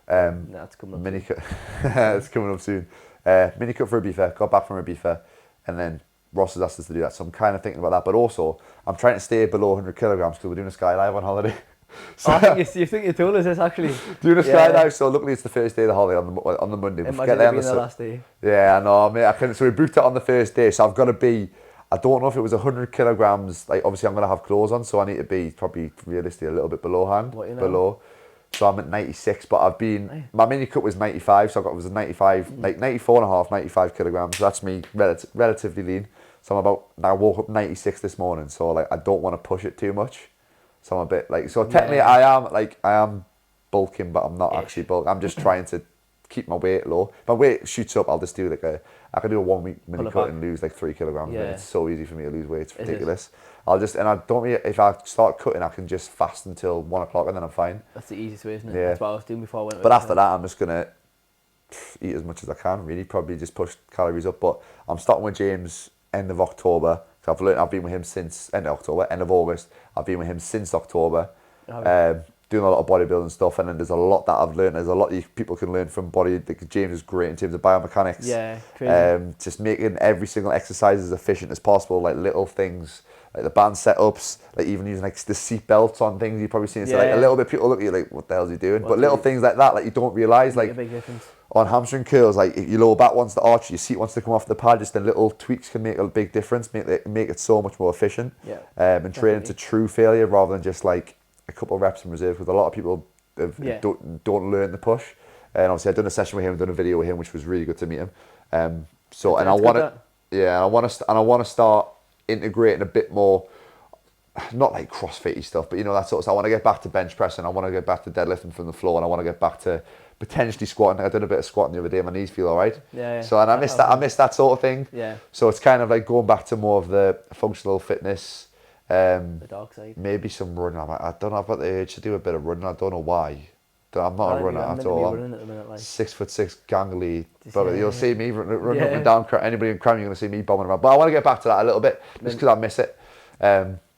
it's coming up. Mini cut. It's coming up soon. Mini cut for Ibiza. Got back from Ibiza, and then Ross has asked us to do that, so I'm kind of thinking about that. But also, I'm trying to stay below 100 kilograms because we're doing a skydive on holiday. So I think you told us this actually. Doing a skydive, so luckily it's the first day of the holiday on the Monday. It might be the last day. Yeah, I know, mate. So we booked it on the first day, so I've got to be. I don't know if it was 100 kilograms. Like obviously, I'm gonna have clothes on, so I need to be probably realistically a little bit below. So I'm at 96, but I've been, my mini cut was 95, so I was a 95, like 94 and a half, 95 kilograms. So that's me relatively lean. So I woke up 96 this morning, so like I don't want to push it too much. So I'm a bit like, so technically I am bulking, but I'm not actually bulking. I'm just trying to keep my weight low. If my weight shoots up, I'll just do I can do a 1 week mini cut and lose like 3 kilograms. Yeah. It's so easy for me to lose weight, it's ridiculous. If I start cutting, I can just fast until 1 o'clock and then I'm fine. That's the easiest way, isn't it? Yeah. That's what I was doing before I went. But after that, I'm just going to eat as much as I can, really. Probably just push calories up. But I'm starting with James end of October. So I've been with him since end of August. I've been with him since October. Doing a lot of bodybuilding stuff, and then there's a lot that I've learned. There's a lot people can learn from body. James is great in terms of biomechanics. Yeah, crazy. Just making every single exercise as efficient as possible, like little things, like the band setups, like even using like the seat belts on things. You've probably seen it. So like a little bit, people look at you like, what the hell is he doing? But little things like that, like you don't realise, like a big difference. On hamstring curls, like if your lower back wants to arch, your seat wants to come off the pad, just the little tweaks can make a big difference, make it so much more efficient. Yeah. And training to true failure rather than just like a couple of reps in reserve, because a lot of people don't learn the push. And obviously I've done a session with him, done a video with him, which was really good to meet him. I want to start integrating a bit more, not like CrossFit-y stuff, but that sort of stuff. I want to get back to bench pressing, I want to get back to deadlifting from the floor, and I want to get back to potentially squatting. I did a bit of squatting the other day, my knees feel alright. Yeah. So and I miss that sort of thing. Yeah. So it's kind of like going back to more of the functional fitness. The dark side. Maybe some running. I don't know. I've got the urge to do a bit of running. I don't know why. I'm not a runner at all. I'm 6'6", gangly. But you'll see me running up and down. Anybody in crime, you're going to see me bombing around. But I want to get back to that a little bit, just because I miss it.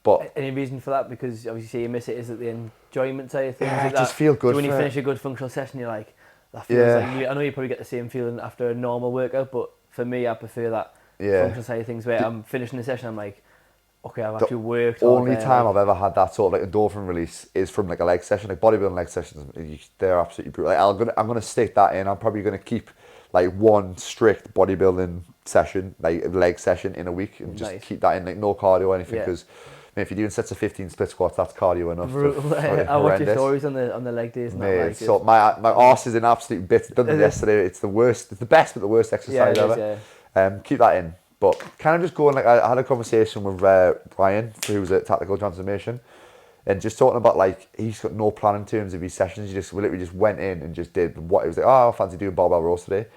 But any reason for that? Because obviously you miss it. Is it the enjoyment side of things? Yeah, I just feel good. So when you finish a good functional session, you're like, that feels like I know you probably get the same feeling after a normal workout, but for me, I prefer that functional side of things where I'm finishing the session, I'm like, okay, I've actually worked. The only time I've ever had that sort of like endorphin release is from like a leg session, like bodybuilding leg sessions. They're absolutely brutal. Like I'm gonna stick that in. I'm probably gonna keep like one strict bodybuilding session, like leg session in a week, and just keep that in, like no cardio or anything. Because if you're doing sets of 15 split squats, that's cardio enough. I watch your stories on the leg days. And so my arse is in absolute bits. Done it yesterday. It's the worst. It's the best, but the worst exercise ever. Keep that in. But kind of just going, like I had a conversation with Ryan, who was at Tactical Transformation, and just talking about like he's got no plan in terms of his sessions. He literally just went in and just did what he was like. Oh, I fancy doing barbell rows today.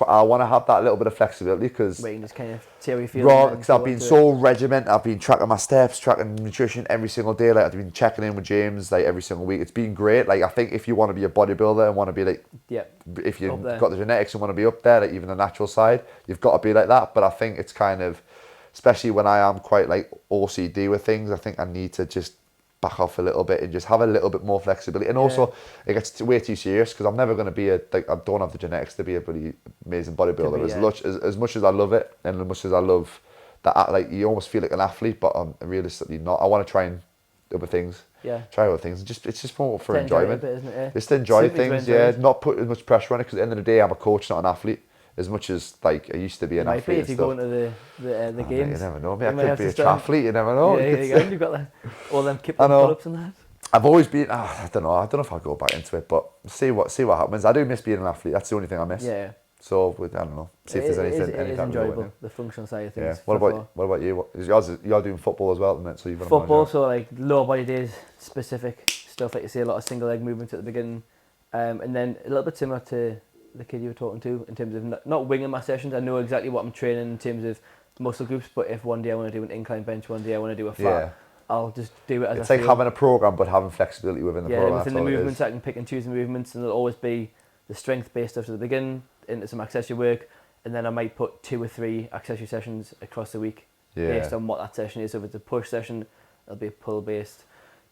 I want to have that little bit of flexibility because you just kind of see how you feel. Because I've been so regimented. I've been tracking my steps, tracking nutrition every single day. Like I've been checking in with James like every single week. It's been great. Like I think if you want to be a bodybuilder and want to be like, if you've got the genetics and want to be up there, like even the natural side, you've got to be like that. But I think it's kind of, especially when I am quite like OCD with things, I think I need to just back off a little bit and just have a little bit more flexibility. And also it gets way too serious because I'm never going to be I don't have the genetics to be a pretty amazing bodybuilder. As much as I love it and as much as I love that like you almost feel like an athlete, but I'm realistically not. I want to try and other things. Yeah. Try other things. It's just more for To enjoy it a enjoyment. bit, isn't it? Yeah. Just to enjoy Simply to things, enjoy yeah. it. Not put as much pressure on it because at the end of the day, I'm a coach, not an athlete. As much as like I used to be an Might be athlete if you and go stuff. into the Mate, games. you never know. Mate, You I might could have be to a start- triathlete. You never know. Yeah, you've got that. All them Kipling know. pull-ups and that. I've always been. I don't know. I don't know if I'll go back into it, but see what happens. I do miss being an athlete. That's the only thing I miss. Yeah. So I don't know. See if there's anything. It is enjoyable. The functional side of things. Yeah. What about you? You're doing football as well, isn't it? So you've got Football, so like lower body days, specific stuff like you see a lot of single leg movements at the beginning, and then a little bit similar to the kid you were talking to in terms of not winging my sessions. I know exactly what I'm training in terms of muscle groups, but if one day I want to do an incline bench, one day I want to do a flat, I'll just do it as it's I like feel. having a program, but having flexibility within the program. Within the movements, I can pick and choose the movements, and there'll always be the strength-based stuff at the beginning, into some accessory work, and then I might put 2 or 3 accessory sessions across the week based on what that session is. So if it's a push session, it'll be a pull-based,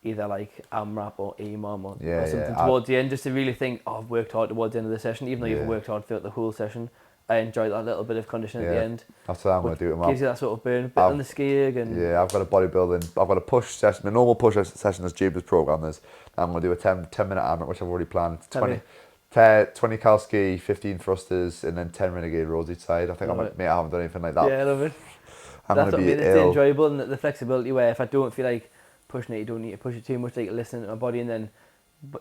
either like AMRAP or EMOM or something towards the end, just to really think, I've worked hard towards the end of the session, even though you've worked hard throughout the whole session. I enjoy that little bit of conditioning at the end. That's what I'm going to do tomorrow. Gives you that sort of burn, a bit on the ski and... Yeah, I've got a bodybuilding, I've got a push session, my normal push session is Jubes program is. I'm going to do a 10-minute AMRAP, which I've already planned. 20 cal ski, 15 thrusters, and then 10 renegade rows each side. I think I haven't done anything like that. Yeah, I love it. I'm That's going what to be it's enjoyable, and the flexibility where if I don't feel like pushing it, you don't need to push it too much, like listening to my body, and then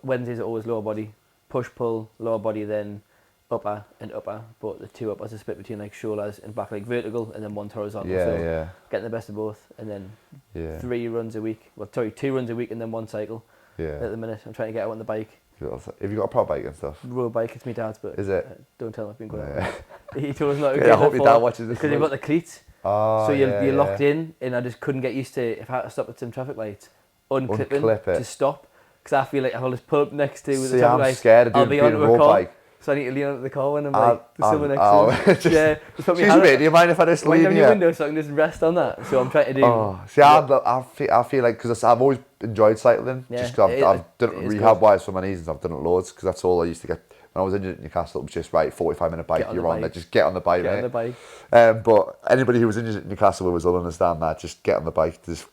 Wednesdays are always lower body, push, pull, lower body, then upper and upper, but the 2 uppers are split between like shoulders and back, like vertical, and then 1 horizontal. So getting the best of both, and then 3 runs a week. Well, sorry, 2 runs a week and then 1 cycle. Yeah. At the minute, I'm trying to get out on the bike. Have you got a pro bike and stuff? Road bike, it's my dad's, but is it? Don't tell him I've been going out. He told us not to get I hope your dad watches this. Because you've got the cleats. Oh, so you're locked in, and I just couldn't get used to, if I had to stop at some traffic lights, unclipping to stop. Because I feel like if I'll just pull up next to the traffic lights, scared of I'll be doing onto a a road car. bike. So I need to lean onto the car when I'm like, there's someone next to me. Just put me excuse me, do you mind if I just lean down here? your window so I can just rest on that? So I'm trying to do... Oh, see, I feel like, because I've always enjoyed cycling, just because I've done it rehab-wise for my knees, and I've done it loads, because that's all I used to get. When I was injured at Newcastle, it was just, 45-minute bike, you're on there, just get on the bike, Get on the bike. But anybody who was injured at Newcastle will understand that, just get on the bike, there's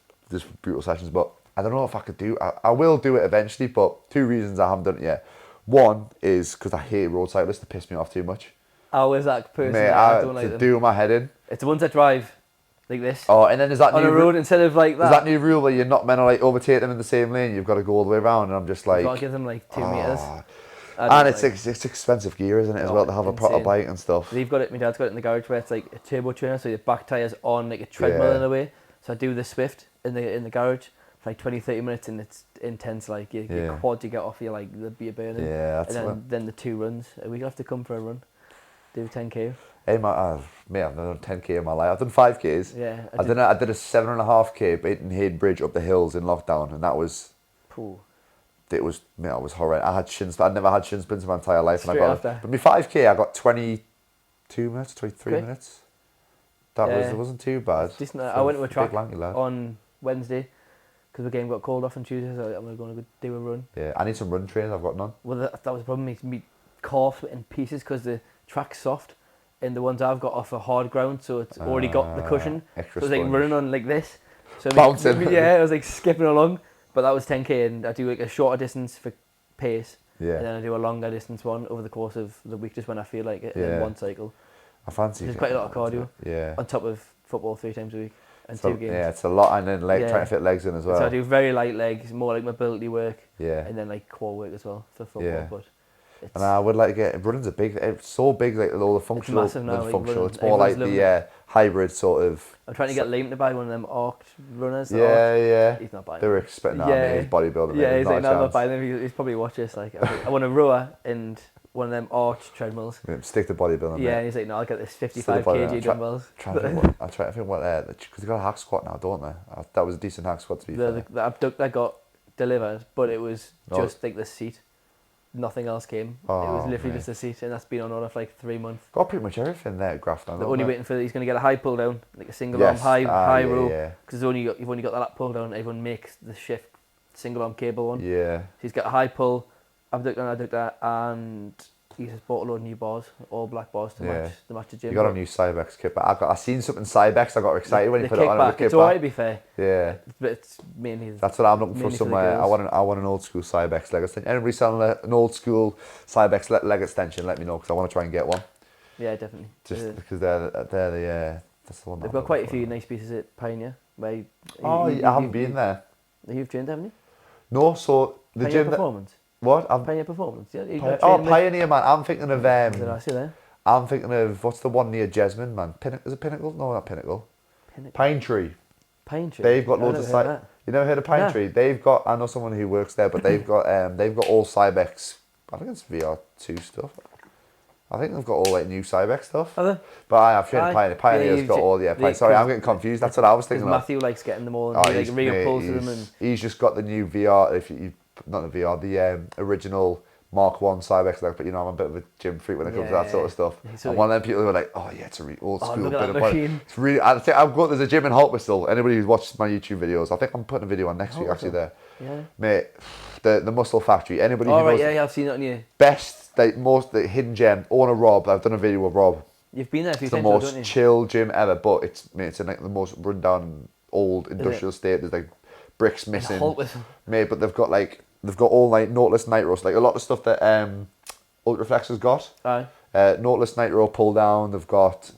brutal sessions, but I don't know if I could do, I will do it eventually, but 2 reasons I haven't done it yet. One is because I hate road cyclists, they piss me off too much. How is that person? Mate, I don't like them. do my head in. It's the ones that drive like this. Oh, and then there's that on a road instead of like that. There's that new rule where you're not meant to like overtake them in the same lane. You've got to go all the way around, and I'm just like... You've got to give them like 2 meters. And it's expensive gear, isn't it, as well, to have a proper bike and stuff. They've got it, my dad's got it in the garage where it's like a turbo trainer, so your back tyre's on like a treadmill in a way. So I do the Swift in the garage for like 20-30 minutes, and it's intense. Like your quads, you get off, you're like, you're burning. Yeah, that's and then the 2 runs. We have to come for a run. Do 10k. Hey, mate, I've done 10k in my life. I've done 5ks. Yeah. I did a 7.5k Baton Hayden Bridge up the hills in lockdown, and that was... It was, mate, I was horrendous. I'd never had shin splints in my entire life. But my 5k, I got 22 minutes, 23 minutes. It wasn't too bad. Decent. I went to a track on Wednesday because the game got called off on Tuesday, so I'm going to go do a run. Yeah, I need some run trains, I've got none. Well, that was the problem. My calf split in pieces because the track's soft, and the ones I've got off a hard ground, so it's already got the cushion. So I was like running on like this. So bouncing. I was like skipping along. But that was 10k, and I do like a shorter distance for pace, and then I do a longer distance one over the course of the week, just when I feel like it, and then 1 cycle. I fancy. There's quite a lot of cardio. Yeah. On top of football 3 times a week and 2 games. Yeah, it's a lot, and then trying to fit legs in as well. So I do very light legs, more like mobility work. Yeah. And then like core work as well for football. Yeah. But and I would like to get running's it's so big, like all the functional. It's massive now. It's more like the hybrid sort of. I'm trying to get Liam to buy one of them arced runners. Yeah. He's not buying. They were expecting that. He's bodybuilding. Yeah, he's like, no, I'm not buying them. He's probably watched this. Like, I want a rower and one of them arched treadmills. Stick to bodybuilding. Yeah, and he's like, no, I'll get this 55 kg dumbbells. I try to think what because they got a hack squat now, don't they? That was a decent hack squat to be fair. The abductor got delivered, but it was just like the seat. Nothing else came. It was literally just a seat, and that's been on order for like 3 months. Got pretty much everything there, Graf now. They're only waiting for he's going to get a high pull down, like a single arm high row, because you've only got that pull down. Everyone makes the shift single arm cable one. Yeah. So he's got a high pull, abductor, and He's just bought a load of new bars, all black bars to match the gym. You got a new Cybex kit, but I seen something Cybex. I got excited when you put it on. It's alright to be fair. Yeah. But it's mainly. That's what I'm looking for somewhere. I want an old school Cybex leg extension. Anybody selling an old school Cybex leg extension? Let me know because I want to try and get one. Yeah, definitely. Just because they're that's the one. They've got quite a few nice pieces at Pioneer. I haven't been there. You've trained, haven't you? No, so the Pioneer gym. Performance. What? Pioneer Performance. Yeah. Pioneer, man. I'm thinking of Did I see that? I'm thinking of what's the one near Jesmond, man? Is it Pinnacle? No, not Pinnacle. Pine Tree. Pine Tree. They've got loads of You never heard of Pine Tree? They've got. I know someone who works there, but they've got all Cybex. I think it's VR2 stuff. I think they've got all like new Cybex stuff. Are they? But I've trained Pioneer. Pioneer's got all Sorry, I'm getting confused. That's what I was thinking of. Matthew likes getting them all and like reupholster them and. He's just got the new VR. Not the VR, the original Mark 1 Cybex leg, but you know I'm a bit of a gym freak when it comes to that sort of stuff. And one of them people who are like, oh yeah, it's a really old school look at bit that of machine. It's really. There's a gym in Haltwhistle. Anybody who's watched my YouTube videos, I think I'm putting a video on next week actually there. Yeah. Mate, the Muscle Factory. Anybody who knows I've seen it on you. Best, the hidden gem. Owner Rob. I've done a video with Rob. You've been there a few times. It's the most chill gym ever, but it's in like the most rundown old industrial state. There's like bricks missing. Mate, but they've got all like Nautilus Nitros, like a lot of stuff that Ultraflex has got. Aye. Nautilus Nitro pull down. They've got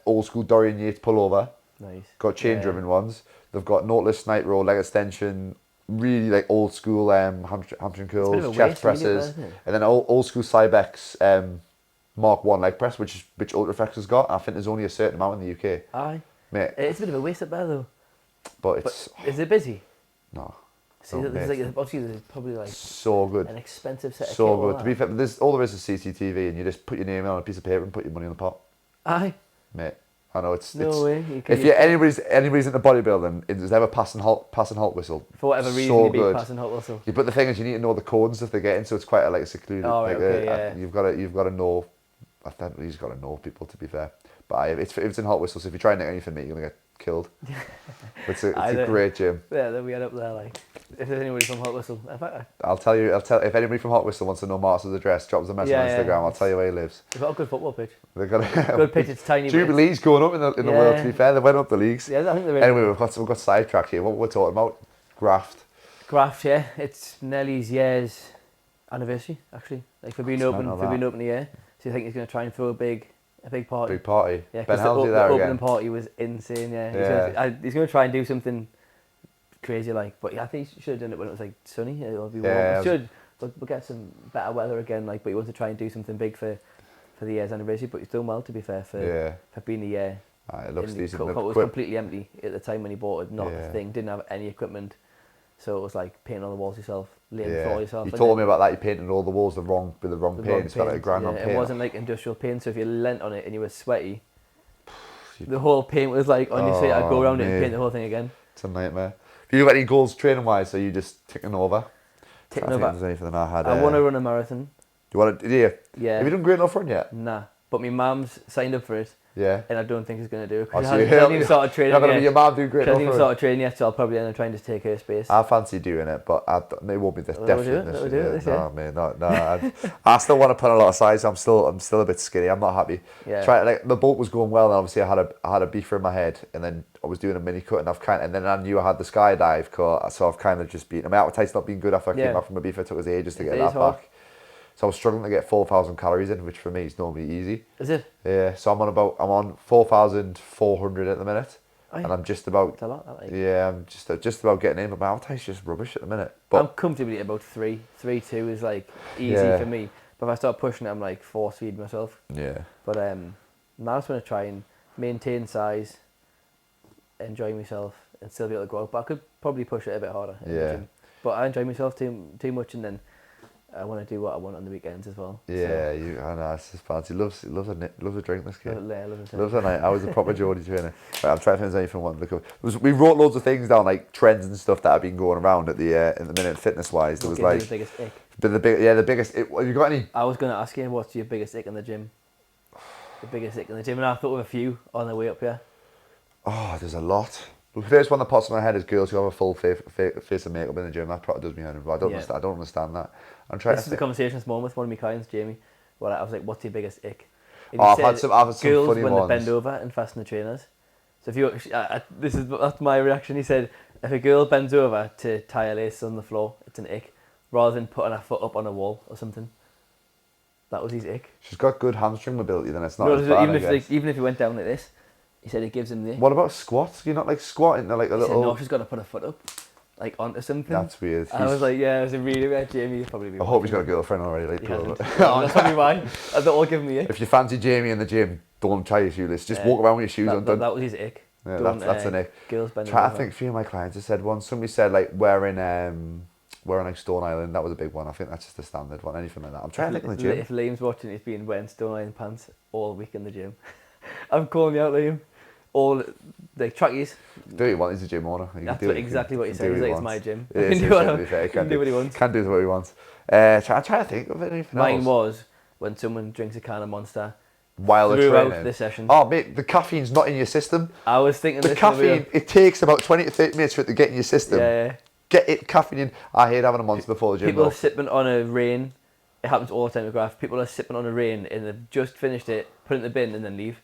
old school Dorian Yates pullover. Nice. Got chain driven ones. They've got Nautilus Nitro leg extension. Really like old school hamstring curls, chest presses, and then old school Cybex Mark 1 leg press, which Ultraflex has got. I think there's only a certain amount in the UK. Aye. Mate, it's a bit of a waste up there though. But is it busy? No. See, there's probably like so good, an expensive set of so good. To be fair, all there is CCTV, and you just put your name on a piece of paper and put your money in the pot. Aye, mate. I know it's no way. If anybody's into bodybuilding, it's never passing Haltwhistle. For whatever reason, so you'd be good. passing Haltwhistle. But the thing is, you need to know the codes that they're getting, so it's quite a secluded. Oh, right, okay, you've got to know. I think you've got to know people, to be fair. But if it's in Haltwhistle, so if you try and nick anything, mate, you're gonna get killed. It's a great gym. Yeah, then we end up there like. If there's anybody from Haltwhistle, in fact, I'll tell if anybody from Haltwhistle wants to know Marcus' address, drop us a message on Instagram. I'll tell you where he lives. They've got a good football pitch. They've got a good pitch. It's tiny. Jubilee's going up in the world. To be fair, they went up the leagues. Yeah, I think they're. Anyway, we've got sidetracked here. What we're talking about? Graft, yeah. It's Nelly's year's anniversary actually. Like for being open a year. So I think he's going to try and throw a big party. Big party. Yeah, Ben because the there opening again. party was insane. Yeah. He's going to try and do something crazy but I think he should have done it when it was like sunny. It'll be warm. We'll get some better weather again. But he wants to try and do something big for the year's anniversary. But he's doing well, to be fair, for being a year. It looks decent. It was completely empty at the time when he bought it. Not a thing. Didn't have any equipment. So it was like painting on the walls yourself, laying the floor yourself. You told me about that. You painted all the walls with the wrong paint. It's got like a grand on paint. It wasn't like industrial paint. So if you leant on it and you were sweaty, the whole paint was like on your feet. I'd go around it and paint the whole thing again. It's a nightmare. Do you have any goals training wise? Or are you just ticking over? I think there's anything I had. I want to run a marathon. Do you want to? Yeah. Have you done Great Enough Run yet? Nah. But my mum's signed up for it. Yeah. And I don't think he's going to do it. Oh, so she hasn't even started training yet. Your mum do Great Enough Run? She hasn't even started training yet, so I'll probably end up trying to take her space. I fancy doing it, but it won't be definitely this year. No, man, no. I still want to put a lot of size. I'm still a bit skinny. I'm not happy. Yeah. The bulk was going well, and obviously I had a beefer in my head, and then I was doing a mini cut, and then I knew I had the skydive cut, so I've kind of just been. My appetite's not been good after I came back from a beefer. It took us ages to get that back. So I was struggling to get 4,000 calories in, which for me is normally easy. Is it? Yeah. So I'm on 4,400 at the minute, and I'm just about. That's a lot. I'm just about getting in, but my appetite's just rubbish at the minute. But I'm comfortably at about 3.2 is like easy for me. But if I start pushing it, I'm like force feed myself. Yeah. But now I just want to try and maintain size, enjoy myself, and still be able to grow up. But I could probably push it a bit harder. In the gym. But I enjoy myself too much, and then I want to do what I want on the weekends as well. Yeah, I know, it's just fancy. Loves a drink, this kid. Loves a night. I was a proper Geordie trainer. Right, I'm trying to think of anything I want to look up. We wrote loads of things down, like trends and stuff that have been going around at the in the minute fitness wise. There was like the biggest ick. The biggest. Have you got any? I was going to ask you, what's your biggest ick in the gym? The biggest ick in the gym, and I thought of a few on the way up here. Oh, there's a lot. The first one that pops in my head is girls who have a full face of makeup in the gym. That probably does me head in. I don't understand that. This is the conversation this morning with one of my clients, Jamie. Well, I was like, what's your biggest ick? And Oh, he I've said had some girls funny when ones. they bend over and fasten the trainers. So if you, that's my reaction. He said, if a girl bends over to tie her laces on the floor, it's an ick, rather than putting her foot up on a wall or something. That was his ick. She's got good hamstring mobility, then it's not No, as bad, even if he went down like this, he said it gives him the ick. What about squats? You're not like squatting, they're like a He little... said, no, she's got to put her foot up, like onto something. That's weird. I was like, yeah, it was a really weird. Jamie probably be I hope he's got a girlfriend already. Like, He probably. hasn't. That's probably why. They're all giving me ick. If you fancy Jamie in the gym, don't tie your shoeless. Just walk around with your shoes undone. That was his ick. Yeah, Don't, that's an ick. Girls bending I over. think a few of my clients have said one. Somebody said like wearing like Stone Island. That was a big one. I think that's just the standard one. Anything like that. I'm trying to think in the gym. If Liam's watching, he's been wearing Stone Island pants all week in the gym. I'm calling you out, Liam. All like trackies. Do what you want. He's a gym owner. That's exactly what he said. He's like, it's my gym. It He is, can do what he wants. Can do what he wants. I'm trying to think of anything Mine else. was when someone drinks a can of Monster While they're throughout training. the session. Oh mate, the caffeine's not in your system. I was thinking The this caffeine, it takes about 20 to 30 minutes for it to get in your system. Yeah. Get it caffeine in. I hate having a Monster before the gym. People though. are sipping on a rain. It happens all the time with Graph. People are sipping on a rain and they've just finished it, put it in the bin and then leave.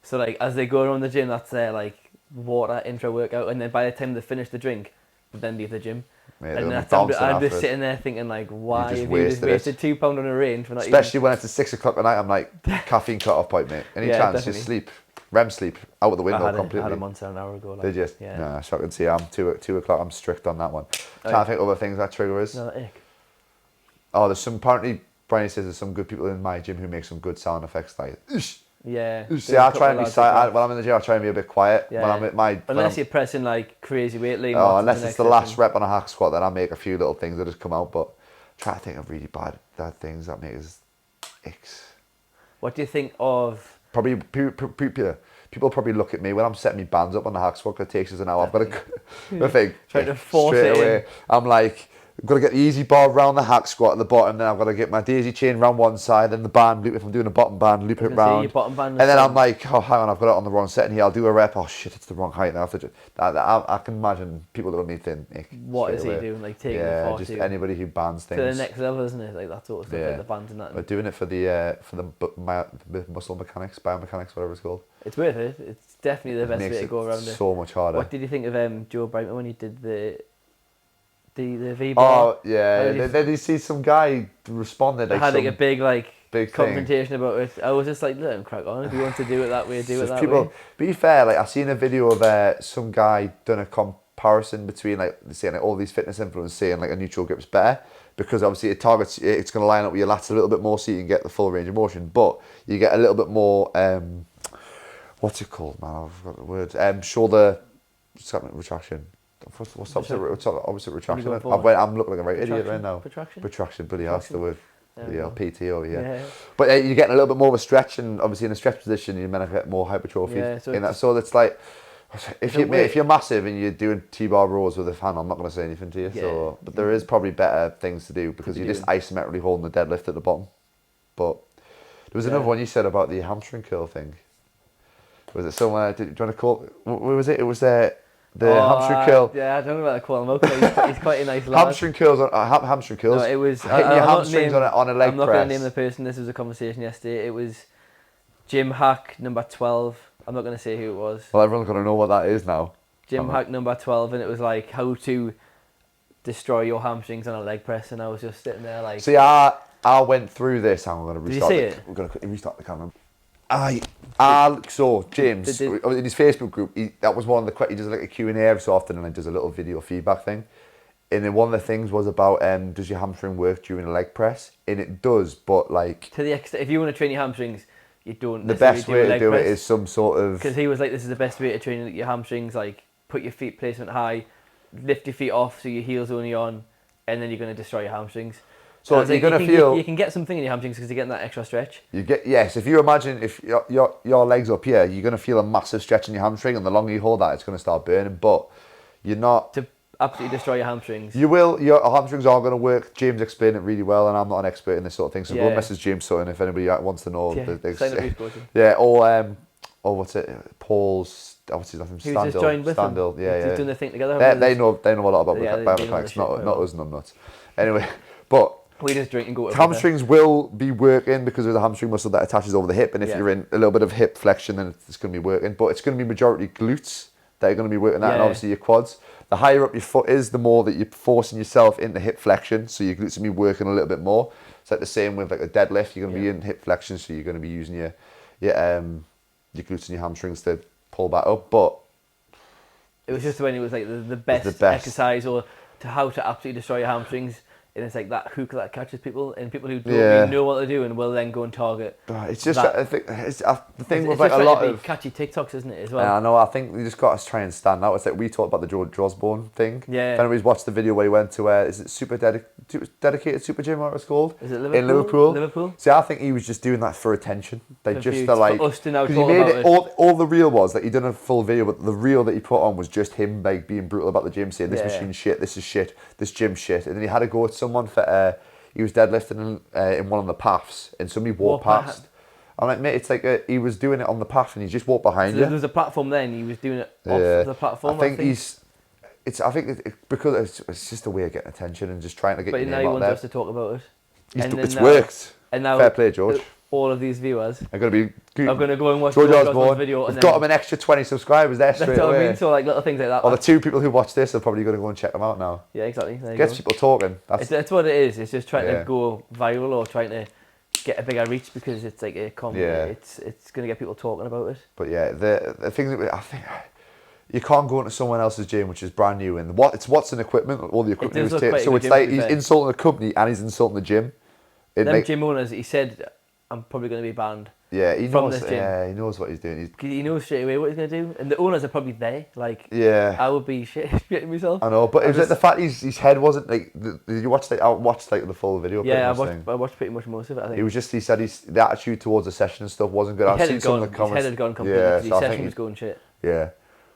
So like as they go around the gym, that's their like water intro workout, and then by the time they finish the drink, they then leave the gym. Mate, And they're that's, I'm bouncing just after it. sitting there thinking like, why just have you just wasted wasted £2 on a rain for not Especially when it's at 6 o'clock at night, I'm like, caffeine cut off point, mate. Any Yeah, chance, definitely. just sleep. REM sleep, out of the window I completely. had a Monster an hour ago. Like, Did you? Yeah. No, so I can see I'm 2 o'clock, I'm strict on that one. Trying to think of other things that trigger us. No, ick. Oh, there's some, apparently, Brian says there's some good people in my gym who make some good sound effects, like, Yeah. see, I try and be silent. When I'm in the gym, I try and be a bit quiet. Yeah. When I'm at my... Unless you're pressing like crazy weight, Liam. Oh, what's unless the it's the next last session? rep on a hack squat, then I make a few little things that just come out, but try to think of really bad things that make us icks. What do you think of... Probably people probably look at me when I'm setting my bands up on the hack squat. It takes us an hour. I've got to think Trying to force straight it in. away. I'm like, I've got to get the easy bar round the hack squat at the bottom. Then I've got to get my daisy chain round one side. Then the band loop. If I'm doing a bottom band, loop it round. Your bottom band And then is I'm like, oh, hang on, I've got it on the wrong setting here. I'll do a rep. Oh shit, it's the wrong height. And I have to. I can imagine people that don't need to. what is he doing? Like taking the Yeah, force just to anybody who bands things. the next level, isn't it? Like that sort of stuff, Yeah. like the bands and that. We're doing it for the muscle mechanics, biomechanics, whatever it's called. It's worth it. It's definitely the best Makes way to go around it. so much harder. What did you think of Joe Brighton when he did the V-bar? Oh yeah, How did you- then you see some guy responded I like had like a some big big thing. confrontation about it. I was just like, let him crack on. If you want to do it that way, do it Just that people, way. be fair, like I seen a video of some guy done a comparison between like saying like all these fitness influencers saying like a neutral grip's better because obviously it targets, it's going to line up with your lats a little bit more so you can get the full range of motion, but you get a little bit more what's it called, man? I've got the words. Shoulder retraction. What's opposite retraction? When you go I'm looking like a right idiot right now. Protraction? Protraction, bloody hell, that's the word. There we Yeah, go. PT over here. Yeah. But you're getting a little bit more of a stretch, and obviously in a stretch position, you're meant to get more hypertrophy. Yeah, so in that. it's- So it's like, if a way- if you're massive and you're doing T-bar rows with a fan, I'm not going to say anything to you. Yeah. So, but there is probably better things to do because Could be you're just doing. isometrically holding the deadlift at the bottom. But there was another Yeah. one you said about the hamstring curl thing. Was it somewhere? Do you want to call? What was it? It was the hamstring curl. Yeah, I don't know about the call him out, but he's quite a nice lad. Hamstring curls. Hamstring curls. No, it was hitting your I'm not hamstrings name- on a leg I'm not press. going to name the person. This was a conversation yesterday. It was Gym Hack number 12. I'm not going to say who it was. Well, everyone's going to know what that is now. Gym Oh. Hack number 12, and it was like how to destroy your hamstrings on a leg press, and I was just sitting there like. See, I went through this. I'm going to Did you restart. see it? We're going to restart the camera. So James Did- in his Facebook group, that was one of the he does like a Q&A every so often, and he does a little video feedback thing. And then one of the things was about does your hamstring work during a leg press? And it does, but like To the extent, if you want to train your hamstrings, you don't. the best way to do it is some sort of. Because he was like, this is the best way to train your hamstrings. Like, put your feet placement high, lift your feet off so your heel's only on, and then you're going to destroy your hamstrings. So And I was you're like, gonna you can- feel you can get something in your hamstrings because you're getting that extra stretch. you get yes. If you imagine if your legs up here, you're gonna feel a massive stretch in your hamstring, and the longer you hold that, it's gonna start burning. But you're not. To absolutely destroy your hamstrings. You will. Your hamstrings are going to work. James explained it really well, and I'm not an expert in this sort of thing. So go Yeah. message James Sutton if anybody wants to know. Yeah, sign up for his coaching. Yeah, or what's it? Paul's. What's his name? He was just joined with them. Standill. Yeah, He's yeah. doing the thing together. They know a lot about Yeah, they know biomechanics. the Not shit, us numbnuts. Anyway, but We just drink and go to Hamstrings will be working because of the hamstring muscle that attaches over the hip, and if you're in a little bit of hip flexion, then it's going to be working. But it's going to be majority glutes that are going to be working that, and obviously your quads. The higher up your foot is, the more that you're forcing yourself into hip flexion, so your glutes will be working a little bit more. It's like the same with like a deadlift. You're going to be in hip flexion, so you're going to be using your glutes and your hamstrings to pull back up. But it was just when it was like the best exercise, or to how to absolutely destroy your hamstrings. And it's like that hook that catches people, and people who don't really know what they're doing will then go and target. It's just, I think, the thing with like a lot of catchy TikToks, isn't it, as well? I know, I think we just got to try and stand out. It's like we talked about the George Osborne thing. Yeah. If anybody's watched the video where he went to, is it dedicated SuperGym, what it's called? Is it Liverpool? In Liverpool? Liverpool? See, I think he was just doing that for attention. They just are like, for us to now because talk he made about it, it. all the reel was, like he done a full video, but the reel that he put on was just him like being brutal about the gym, saying this machine's shit, this is shit, this gym shit. And then he had to go with someone for, he was deadlifting in one of the paths, and somebody walked past. I'm like, mate, it's like he was doing it on the path, and he just walked behind you. There was a platform there, and he was doing it off the platform. I think because it's just a way of getting attention and just trying to get your name out there. But now he wants us to talk about it. It's worked. And now, fair play, George. All of these viewers are going to be. I'm going to go and watch George Osborne video. We've got him an extra 20 subscribers there straight away. That's what I mean. So like little things like that. Or the 2 people who watch this are probably going to go and check them out now. Yeah, exactly. Gets people talking. That's what it is. It's just trying to go viral or trying to get a bigger reach, because it's like it's going to get people talking about it. But yeah, the thing that I think, you can't go into someone else's gym which is brand new, and what's an equipment, all the equipment he was taking. So it's like he's insulting the company and he's insulting the gym. Them gym owners, he said, I'm probably going to be banned. Yeah, he knows. Yeah, he knows what he's doing. He knows straight away what he's going to do, and the owners are probably there. Like, I would be shitting myself. I know, but it was like the fact his head wasn't like. Did you watch I watched like the full video. Yeah, I watched pretty much most of it. I think he said the attitude towards the session and stuff wasn't good. I've seen some of the comments. His head had gone completely. Yeah, His session was going shit. Yeah,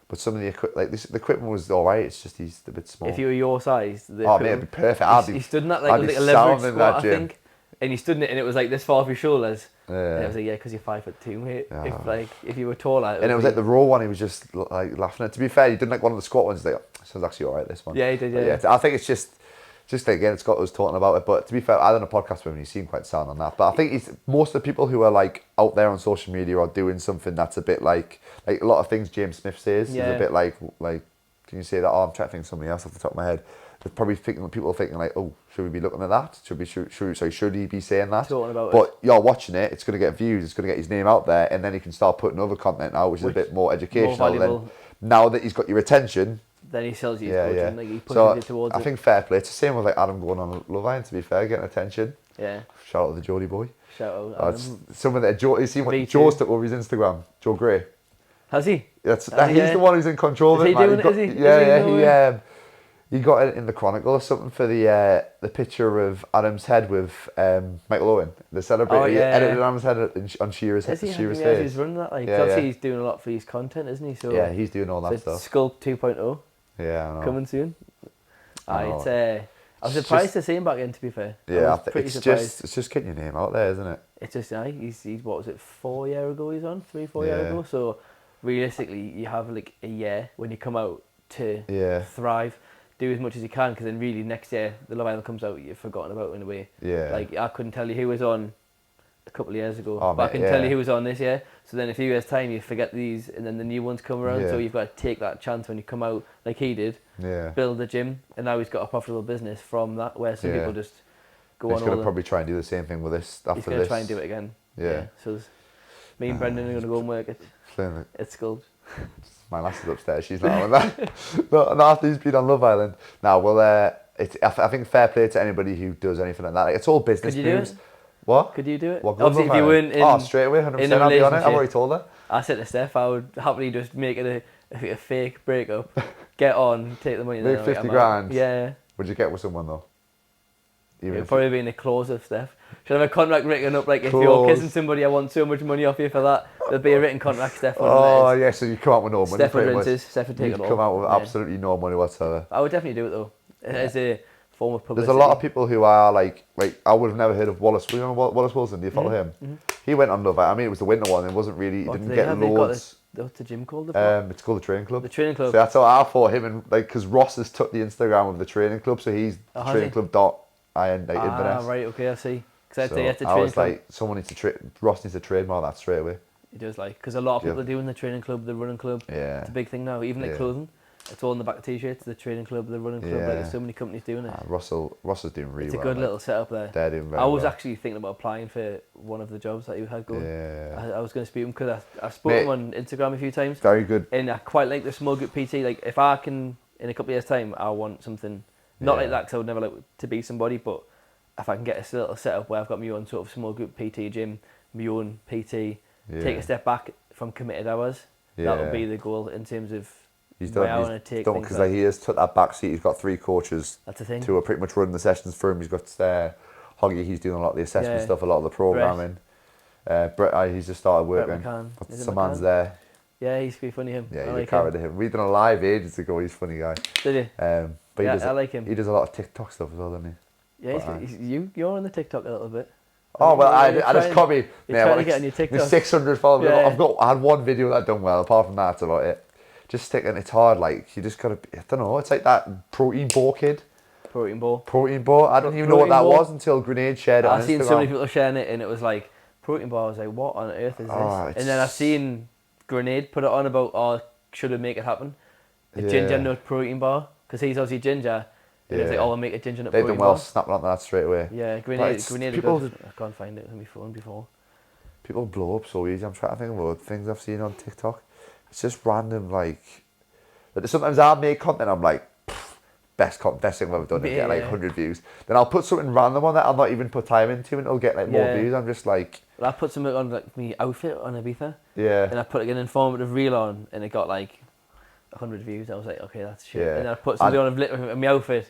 but some of the the equipment was alright. It's just he's a bit small. If you were your size, mate, it'd be perfect. He stood in that like a leverage squat, I think. And he stood in it, and it was like this far off your shoulders. Yeah. And it was like, because you're 5'2", mate. If you were taller, and it was like the raw one. He was just like laughing at. To be fair, he did like one of the squat ones. Like, this one's actually alright. This one. Yeah, he did. Yeah. I think it's just again, it's got us talking about it. But to be fair, I done a podcast with him. He seemed quite sound on that. But I think most of the people who are like out there on social media are doing something that's a bit like a lot of things James Smith says is a bit like. Can you say that? Oh, I'm trying to think of somebody else off the top of my head. They're probably people are thinking like, oh, should we be looking at that? Should he be saying that? Talking about but you're watching it, it's going to get views, it's going to get his name out there, and then he can start putting other content out, which is a bit more educational. Then, now that he's got your attention, then he sells you his coaching, like he pushes so you towards it. I think fair play. It's the same with like Adam going on Love Island, to be fair, getting attention. Yeah. Shout out to the Geordie boy. Shout out Adam. Some of that, you seen what Joe's took over his Instagram? Joe Gray. Has he? He's the one who's in control of it. Is he? He got it in the Chronicle or something for the picture of Adam's head with Michael Owen. They celebrated. He edited Adam's head on Shearer's face. He's running that. Obviously he's doing a lot for his content, isn't he? So yeah, he's doing all that stuff. Sculpt 2.0. Yeah, I know. Coming soon. I was surprised to see him back in, to be fair. Yeah, it's just getting your name out there, isn't it? It's just he's what was it, 4 years ago he's on? 3-4 years ago. So realistically, you have like a year when you come out to thrive. Do as much as you can, because then really next year the Love Island comes out, you've forgotten about it in a way. Yeah. Like I couldn't tell you who was on a couple of years ago, but I can tell you who was on this year. So then a few years time you forget these, and then the new ones come around. So you've got to take that chance when you come out, like he did. Yeah. Build a gym, and now he's got a profitable business from that. Where some people just go on. He's going to probably try and do the same thing with this after this. He's going to try and do it again. Yeah. So me and Brendan are going to go and work it. It's Sculpt. My lass is upstairs. She's not on that. But after he's been on Love Island, now I think fair play to anybody who does anything like that. Like, it's all business moves. Do it? What? Could you do it? Obviously, if you weren't straight away, 100%. I'll be on it. I've already told her. I said to Steph, I would happily just make it a fake breakup, get on, take the money. Make 50 grand. Yeah. Would you get with someone though? It would probably be in the clause of Steph. Should have a contract written up like, if you're kissing somebody, I want so much money off you for that. There'll be a written contract, Steph. Oh yeah, so you come out with no money. Steph would take it all. Come out with absolutely no money whatsoever. I would definitely do it though, as a form of publicity. There's a lot of people who are like I would have never heard of Wallace. You know Wallace Wilson? Do you follow him? Mm-hmm. He went on Love Island. I mean, it was the winter one. It wasn't really. He didn't get loads. What's the gym called? It's called the Training Club. The Training Club. So that's how I thought him, and like, because Ross has took the Instagram of the Training Club, so he's training club like Inverness. Right, okay, I see. Because So they have to I train was club. like, someone needs to Ross needs to trade more of that straight away. He does, like, because a lot of people Yeah. are doing the training club, the running club. Yeah. It's a big thing now. Even like Yeah. clothing, it's all in the back of t-shirts. The training club, the running club. Like, Yeah. there's so many companies doing it. Ross is doing really well. It's a good little setup there. They're doing very I was well. actually thinking about applying for one of the jobs that you had going. Yeah. I was going to speak to him because I've spoken to him on Instagram a few times. Very good. And I quite like the small group PT. Like, if I can, in a couple of years' time, I want something, not like that because I would never like to be somebody, but if I can get a little setup where I've got my own sort of small group PT gym, my own PT, take a step back from committed hours, that would be the goal in terms of where I want to take things. Because like he has took that back seat. He's got 3 coaches. That's the thing. Who are pretty much running the sessions for him. He's got Hoggy. He's doing a lot of the assessment stuff, a lot of the programming. Brett, he's just started working. Some man's there. Yeah, he's pretty funny. Him. Yeah, he's I a like character. Him. We done a live ages ago. He's a funny guy. Did he? But yeah, I like him. He does a lot of TikTok stuff as well, doesn't he? Yeah, you're on the TikTok a little bit. Oh well, I just copy. You're trying to get on your TikTok. There's 600 followers. Yeah. I had one video that done well. Apart from that, that's about it. Just sticking. It's hard. Like you just gotta. I don't know. It's like that protein bar kid. Protein bar. Protein bar. I didn't even know what that was until Grenade shared it on Instagram. I've seen so many people sharing it, and it was like protein bar. I was like, what on earth is this? And then I've seen Grenade put it on about, should we make it happen? A ginger nut protein bar, because he's obviously ginger. And it's like, I'll make a ginger nut protein bar. They've done well snapping on that straight away. Yeah, Grenade people, good. I can't find it on my phone before. People blow up so easy. I'm trying to think about things I've seen on TikTok. It's just random, like sometimes I'll make content, I'm like, best thing I've ever done, and get like 100 views. Then I'll put something random on that I'll not even put time into, and it'll get like more views. I'm just like... Well, I put something on like my outfit on Ibiza. Yeah. And I put like an informative reel on, and it got like 100 views. I was like, okay, that's shit. Yeah. And then I put something on my outfit,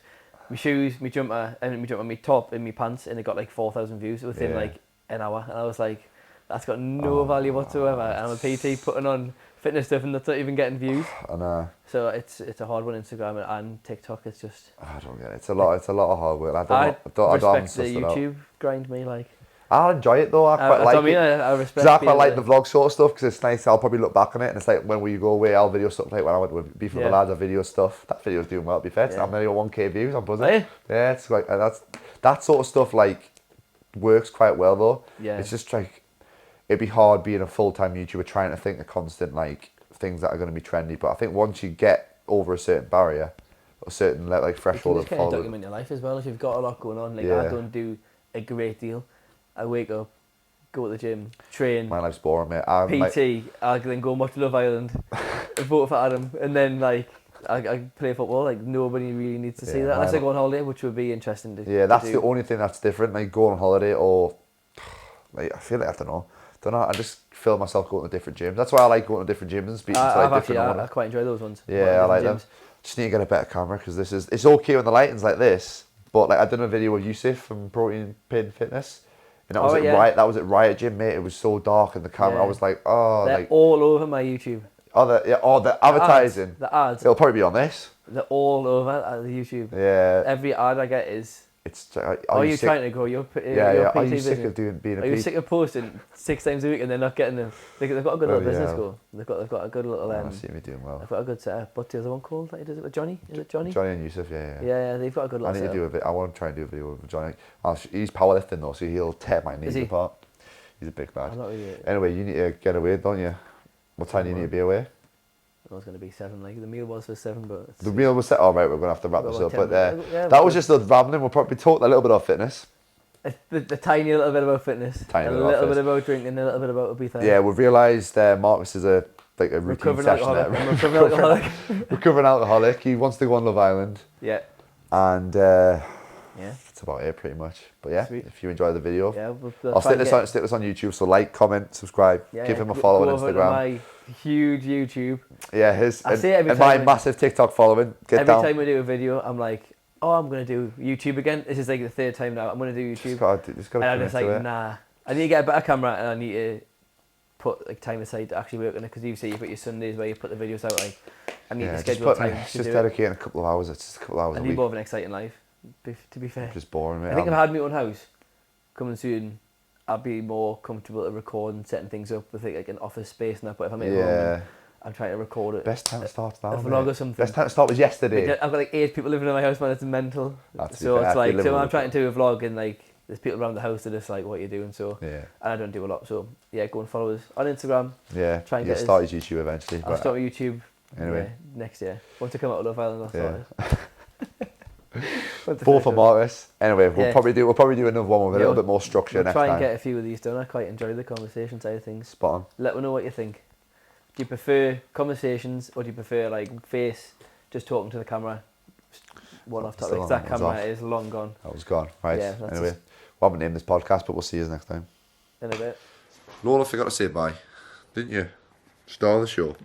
my shoes, my jumper, my top, and my pants, and it got like 4,000 views within like an hour. And I was like, that's got no value whatsoever. And I'm a PT putting on fitness stuff and that's not even getting views. I know. So it's a hard one. Instagram and TikTok. It's just. I don't get it. It's a lot of hard work. I respect the YouTube grind. Me like. I'll enjoy it though. I quite like it. I respect. I quite like the vlog sort of stuff because it's nice. I'll probably look back on it and it's like when we go away, I'll video stuff like when I went with Beef with the lads. I video stuff. That video's doing well. To be fair, I'm nearly got 1K views. I'm buzzing. Hey? Yeah, it's like that sort of stuff like works quite well though. Yeah. It's just like it'd be hard being a full-time YouTuber trying to think of constant like things that are going to be trendy. But I think once you get over a certain barrier, a certain like threshold of following, document your life as well. If you've got a lot going on, like I don't do a great deal. I wake up, go to the gym, train. My life's boring, mate. PT. I then go and watch Love Island, vote for Adam, and then like I play football. Like nobody really needs to see that unless I go on holiday, which would be interesting to. That's the only thing that's different. Like go on holiday or like I feel like I don't know. I just feel myself going to different gyms. That's why I like going to different gyms and speaking to like different owners. I quite enjoy those ones. Yeah, I like them. Just need to get a better camera because it's okay when the lighting's like this. But like I done a video with Yusuf from Protein Pin Fitness. And that was Riot. That was at Riot Gym, mate. It was so dark in the camera. I was like, they're all over my YouTube. The advertising. The ads. It'll probably be on this. They're all over the YouTube. Yeah. Every ad I get is. It's. Are you trying to grow your PT Are you business? sick of being a PT? Are you sick of posting 6 times a week and they're not getting them? They've got a good little business going. They've got a good little. I see me doing well. They've got a good setup. What's the other one called? That he does it with Johnny? Is it Johnny? Johnny and Yusuf, yeah. Yeah, they've got a good little setup. I need to do a bit. I want to try and do a video with Johnny. He's powerlifting though, so he'll tear my knees apart. He's a big lad. Anyway, you need to get away, don't you? What time do you need to be away? It was going to be 7. Like the meal was for 7, but the meal was set. All right, we're going to have to wrap this up. But that was just the rambling. We'll probably talk a little bit about fitness. The tiny little bit about fitness. A little bit about drinking. A little bit about Ibiza. Yeah, we've realised Marcus is a routine session. Recovering alcoholic. Recovering alcoholic. He wants to go on Love Island. Yeah. And that's about it pretty much. But yeah, if you enjoyed the video, I'll stick this on YouTube. So like, comment, subscribe, give him a follow on Instagram. My huge YouTube. Yeah, and my massive TikTok following. Every time we do a video, I'm like, I'm going to do YouTube again. This is like the 3rd time now. I'm going to do YouTube. Just gotta and I'm just like, nah. I need to get a better camera and I need to put like time aside to actually work on it because you got your Sundays where you put the videos out. Like, I need to schedule time. Just dedicating a couple of hours. It's just a couple of hours. I need more of an exciting life. To be fair, just boring. Mate. I think if I had my own house coming soon, I'd be more comfortable to record and setting things up with like an office space and that. But if I'm at home, I'm trying to record it. Best time to start now. A vlog or something. Best time to start was yesterday. I've got like 8 people living in my house, man. It's mental. So it's like, so I'm trying to do a vlog and like there's people around the house that are just like, what are you doing? So yeah, and I don't do a lot. So yeah, go and follow us on Instagram. Yeah, try and you'll start his YouTube eventually. I'll start with YouTube. Anyway, next year. Once I come out of Love Island, I'll start it. 4 for Marcus. Anyway, we'll probably do another one with a little bit more structure next time. We'll try and get a few of these done. I quite enjoy the conversation side of things. Spot on. Let me know what you think. Do you prefer conversations or do you prefer like face, just talking to the camera? One off topic. That camera is long gone. That was gone. Right. Yeah, anyway, we haven't named this podcast, but we'll see you next time. In a bit. Lord, I forgot to say bye. Didn't you? Star of the show.